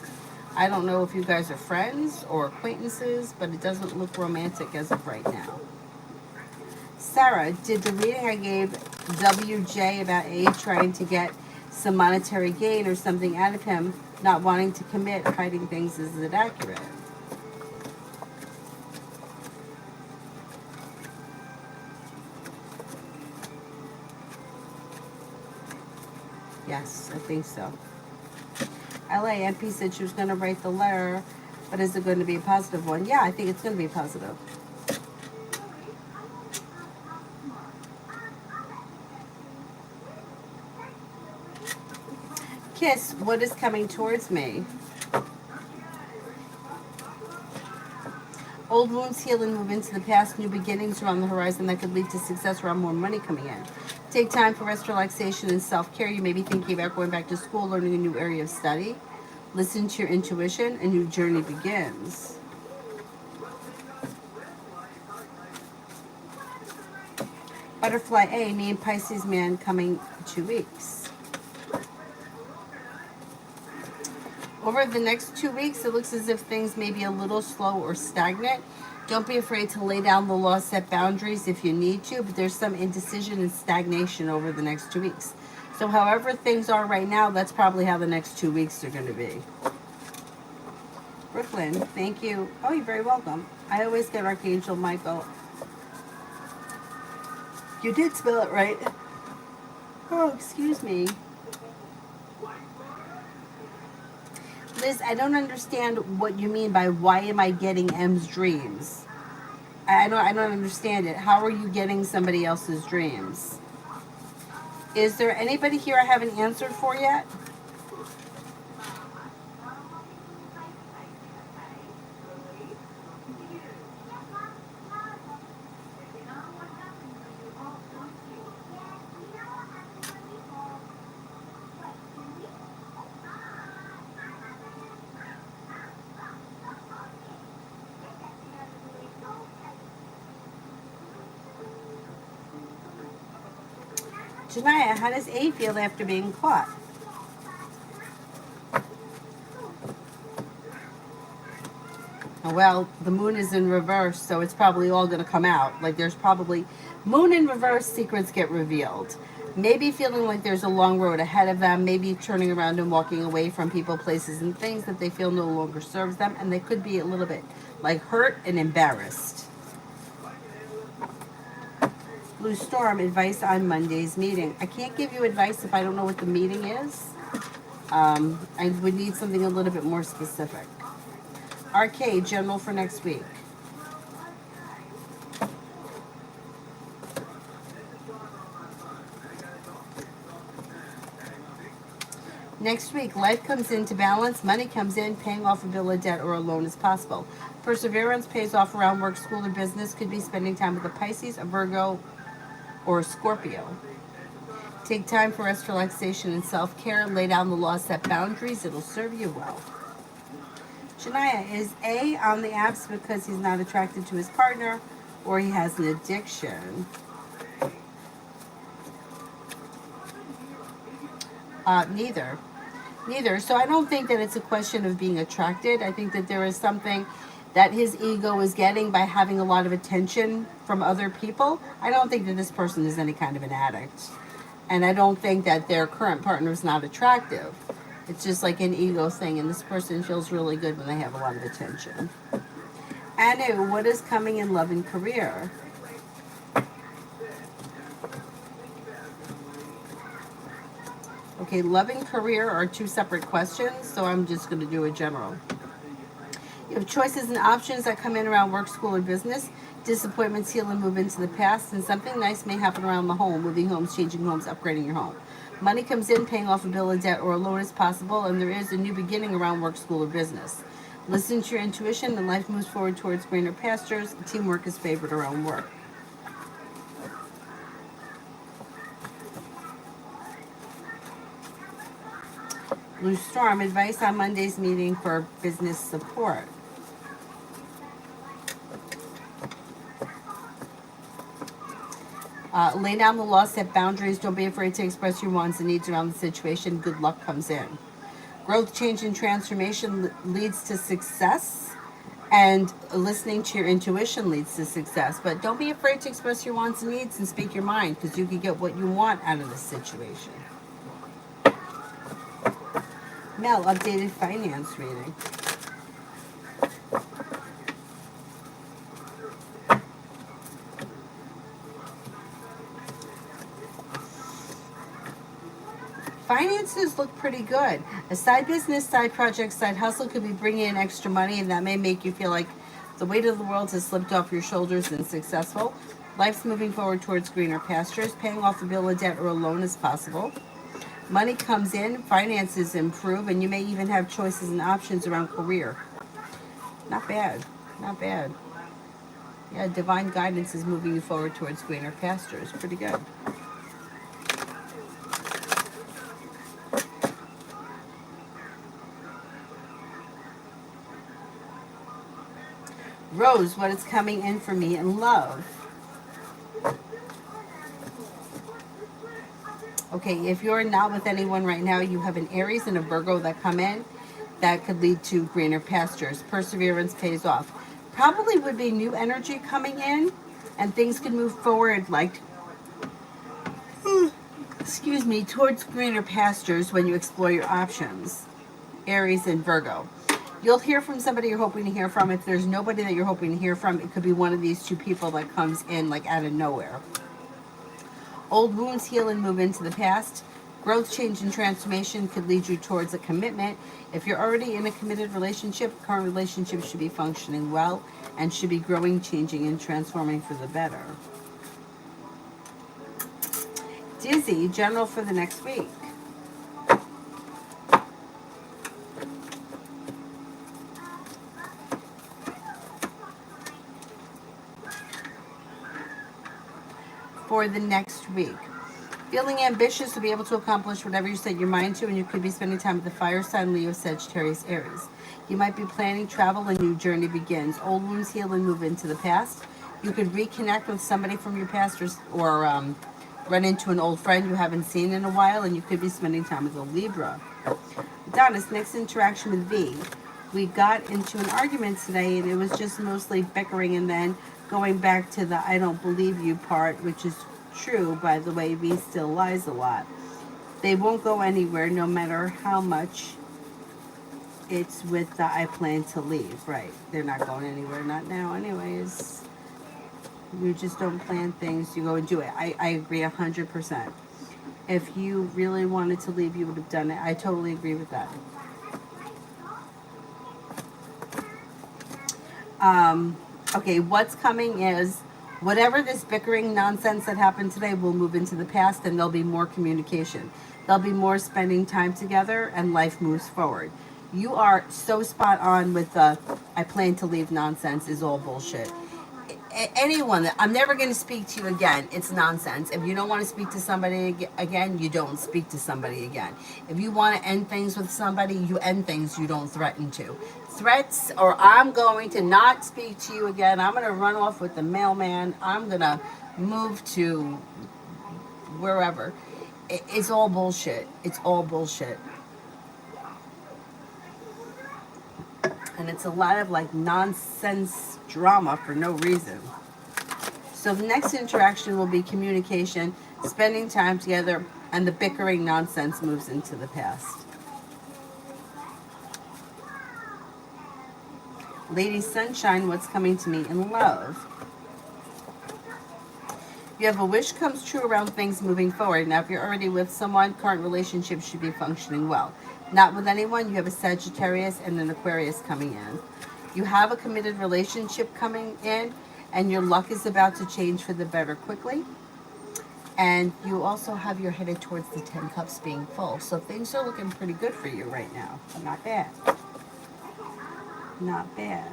I don't know if you guys are friends or acquaintances, but it doesn't look romantic as of right now. Sarah, did the reading I gave WJ about A trying to get some monetary gain or something out of him, not wanting to commit, hiding things, is it accurate? Yes, I think so. LA MP said she was going to write the letter, but is it going to be a positive one? Yeah, I think it's going to be positive. Kiss, what is coming towards me? Old wounds heal and move into the past. New beginnings are on the horizon that could lead to success around more money coming in. Take time for rest, relaxation, and self-care. You may be thinking about going back to school, learning a new area of study. Listen to your intuition. A new journey begins. Butterfly A, me and Pisces man coming 2 weeks. Over the next 2 weeks, it looks as if things may be a little slow or stagnant. Don't be afraid to lay down the law, set boundaries if you need to, but there's some indecision and stagnation over the next 2 weeks. So however things are right now, that's probably how the next 2 weeks are going to be. Brooklyn, thank you. Oh, you're very welcome. I always get Archangel Michael. You did spell it right. Oh, excuse me. Liz, I don't understand what you mean by why am I getting M's dreams? I don't understand it. How are you getting somebody else's dreams? Is there anybody here I haven't answered for yet? Janaya, how does A feel after being caught? Well, the moon is in reverse, so it's probably all going to come out. Like there's probably moon in reverse, secrets get revealed. Maybe feeling like there's a long road ahead of them, maybe turning around and walking away from people, places, and things that they feel no longer serves them, and they could be a little bit like hurt and embarrassed. Blue Storm, advice on Monday's meeting. I can't give you advice if I don't know what the meeting is. I would need something a little bit more specific. RK, general for next week. Next week, life comes into balance, money comes in, paying off a bill of debt or a loan is possible. Perseverance pays off around work, school, or business. Could be spending time with a Pisces, a Virgo, or a Scorpio. Take time for rest, relaxation, and self-care. Lay down the law, set boundaries. It'll serve you well. Shania, is A on the apps because he's not attracted to his partner or he has an addiction? Neither. So I don't think that it's a question of being attracted. I think that there is something that his ego is getting by having a lot of attention from other people. I don't think that this person is any kind of an addict. And I don't think that their current partner is not attractive. It's just like an ego thing, and this person feels really good when they have a lot of attention. Anu, what is coming in love and career? Okay, love and career are two separate questions, so I'm just going to do a general. You have choices and options that come in around work, school, or business. Disappointments heal and move into the past, and something nice may happen around the home, moving homes, changing homes, upgrading your home. Money comes in, paying off a bill of debt or a loan is possible, and there is a new beginning around work, school, or business. Listen to your intuition and life moves forward towards greener pastures. Teamwork is favored around work. Blue Storm, advice on Monday's meeting for business support. Lay down the law, set boundaries. Don't be afraid to express your wants and needs around the situation. Good luck comes in. Growth, change, and transformation leads to success, and listening to your intuition leads to success. But don't be afraid to express your wants and needs and speak your mind, because you can get what you want out of this situation. Mel, updated finance reading. Finances look pretty good. A side business, side project, side hustle could be bringing in extra money, and that may make you feel like the weight of the world has slipped off your shoulders and successful. Life's moving forward towards greener pastures. Paying off a bill, a debt, or a loan is possible. Money comes in, finances improve, and you may even have choices and options around career. Not bad. Not bad. Yeah, divine guidance is moving you forward towards greener pastures. Pretty good. Rose, what is coming in for me in love? Okay, if you're not with anyone right now, you have an Aries and a Virgo that come in. That could lead to greener pastures. Perseverance pays off. Probably would be new energy coming in, and things can move forward like, excuse me, towards greener pastures when you explore your options. Aries and Virgo. You'll hear from somebody you're hoping to hear from. If there's nobody that you're hoping to hear from, it could be one of these two people that comes in like out of nowhere. Old wounds heal and move into the past. Growth, change, and transformation could lead you towards a commitment. If you're already in a committed relationship, current relationship should be functioning well and should be growing, changing, and transforming for the better. Dizzy, general for the next week. For the next week. Feeling ambitious to be able to accomplish whatever you set your mind to, and you could be spending time with the fire sign, Leo, Sagittarius, Aries. You might be planning travel, a new journey begins. Old wounds heal and move into the past. You could reconnect with somebody from your past, or run into an old friend you haven't seen in a while, and you could be spending time with a Libra. Adonis, next interaction with V. We got into an argument today, and it was just mostly bickering, and then going back to the I don't believe you part, which is true, by the way. V still lies a lot. They won't go anywhere no matter how much it's with the I plan to leave. Right. They're not going anywhere. Not now anyways. You just don't plan things. You go and do it. I agree 100%. If you really wanted to leave, you would have done it. I totally agree with that. Okay, what's coming is whatever this bickering nonsense that happened today will move into the past, and there'll be more communication. There'll be more spending time together, and life moves forward. You are so spot on with the I plan to leave nonsense is all bullshit. Anyone that I'm never going to speak to you again, it's nonsense. If you don't want to speak to somebody again, you don't speak to somebody again. If you want to end things with somebody, you end things, you don't threaten to. Threats, or I'm going to not speak to you again, I'm going to run off with the mailman, I'm going to move to wherever. It's all bullshit. It's all bullshit. And it's a lot of like nonsense drama for no reason. So the next interaction will be communication, spending time together, and the bickering nonsense moves into the past. Lady Sunshine, what's coming to me in love? You have a wish comes true around things moving forward. Now, if you're already with someone, current relationship should be functioning well. Not with anyone, you have a Sagittarius and an Aquarius coming in. You have a committed relationship coming in, and your luck is about to change for the better quickly. And you also have your headed towards the 10 cups being full. So things are looking pretty good for you right now. Not bad. Not bad.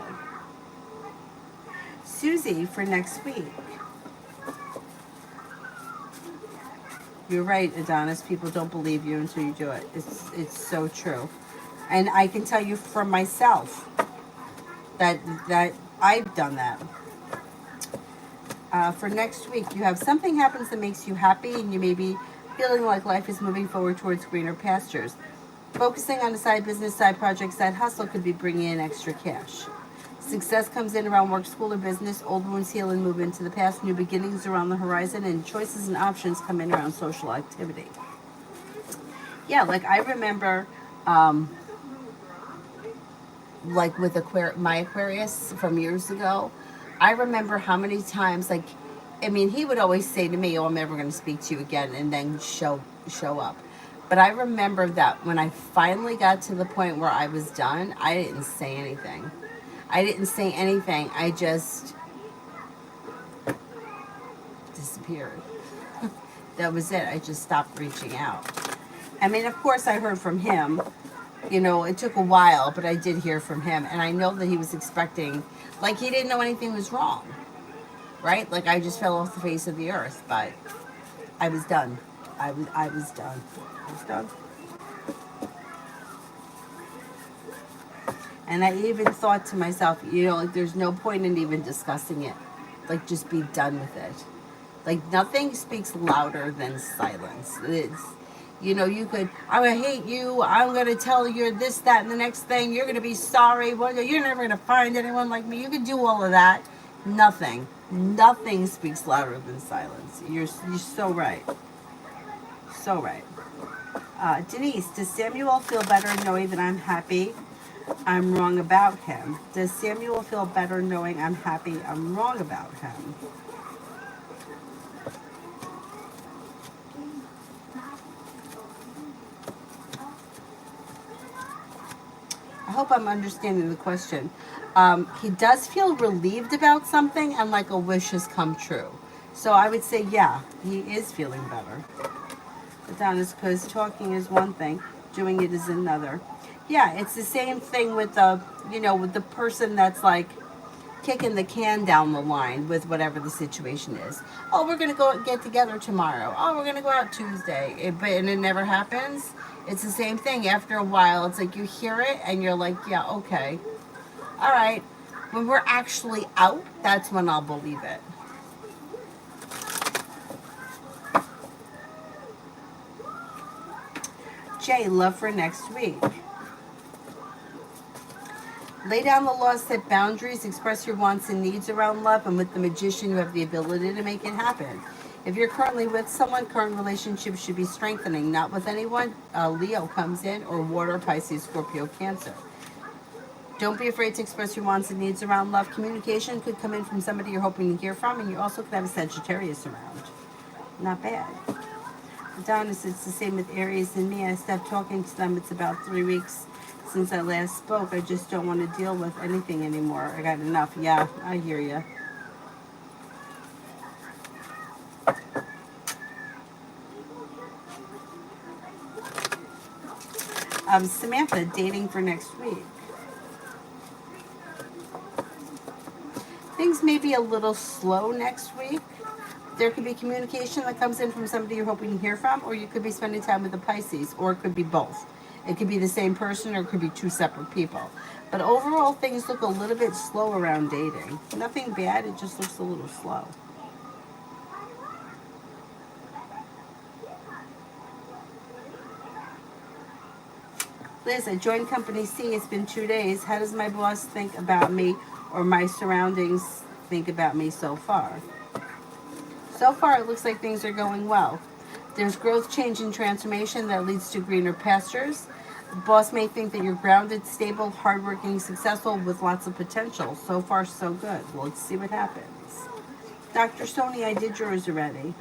Susie for next week. You're right, Adonis. People don't believe you until you do it. It's so true. And I can tell you from myself that I've done that. For next week, you have something happens that makes you happy, and you may be feeling like life is moving forward towards greener pastures. Focusing on a side business, side project, side hustle could be bringing in extra cash. Success comes in around work, school, or business. Old wounds heal and move into the past. New beginnings around the horizon, and choices and options come in around social activity. Yeah, like I remember, like with my Aquarius from years ago, I remember how many times, like, I mean, he would always say to me, "Oh, I'm never going to speak to you again," and then show up. But I remember that when I finally got to the point where I was done, I didn't say anything. I didn't say anything. I just disappeared. That was it. I just stopped reaching out. I mean, of course, I heard from him. You know, it took a while, but I did hear from him. And I know that he was expecting, like, he didn't know anything was wrong, right? Like, I just fell off the face of the earth, but I was done. I was done. I was done. And I even thought to myself, you know, like, there's no point in even discussing it. Like, just be done with it. Like, nothing speaks louder than silence. It's, you know, you could, I'm going to hate you. I'm going to tell you this, that, and the next thing.'re going to be sorry. Well, you're never going to find anyone like me. You can do all of that. Nothing. Nothing speaks louder than silence. You're so right. So right. Denise, does Samuel feel better knowing that I'm happy I'm wrong about him? Does Samuel feel better knowing I'm happy I'm wrong about him? I hope I'm understanding the question. He does feel relieved about something and like a wish has come true. So I would say, yeah, he is feeling better. Adonis, because talking is one thing, doing it is another. Yeah, it's the same thing with the, you know, with the person that's like kicking the can down the line with whatever the situation is. Oh, we're gonna go get together tomorrow. Oh, we're gonna go out Tuesday. And it never happens. It's the same thing. After a while, it's like you hear it and you're like, yeah, okay, all right. When we're actually out, that's when I'll believe it. Jay, love for next week. Lay down the law, set boundaries, express your wants and needs around love, and with the magician, you have the ability to make it happen. If you're currently with someone, current relationships should be strengthening. Not with anyone, Leo comes in, or water, Pisces, Scorpio, Cancer. Don't be afraid to express your wants and needs around love. Communication could come in from somebody you're hoping to hear from, and you also could have a Sagittarius around. Not bad. Adonis, it's the same with Aries and me. I stopped talking to them. It's about 3 weeks since I last spoke. I just don't want to deal with anything anymore. I got enough. Yeah, I hear you. Samantha, dating for next week. Things may be a little slow next week. There could be communication that comes in from somebody you're hoping to hear from, or you could be spending time with the Pisces, or it could be both. It could be the same person, or it could be two separate people. But overall, things look a little bit slow around dating. Nothing bad, it just looks a little slow. Liz, I joined Company C. It's been 2 days. How does my boss think about me, or my surroundings think about me so far? So far, it looks like things are going well. There's growth, change, and transformation that leads to greener pastures. The boss may think that you're grounded, stable, hardworking, successful, with lots of potential. So far, so good. Well, let's see what happens. Dr. Sony, I did yours already.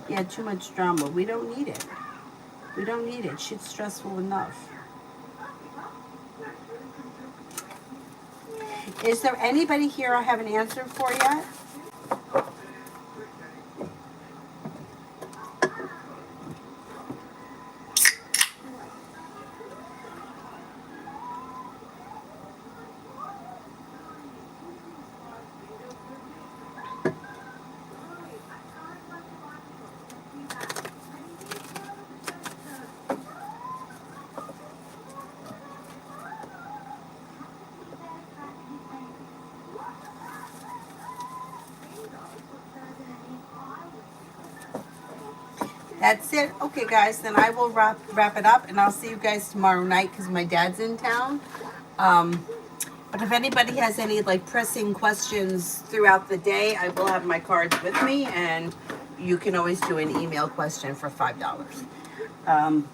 Yeah, too much drama. We don't need it. We don't need it. Shit's stressful enough. Is there anybody here I haven't answered for yet? That's it. Okay, guys, then I will wrap it up, and I'll see you guys tomorrow night because my dad's in town. But if anybody has any like pressing questions throughout the day, I will have my cards with me, and you can always do an email question for $5.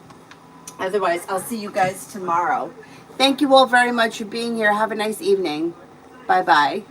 Otherwise, I'll see you guys tomorrow. Thank you all very much for being here. Have a nice evening. Bye bye.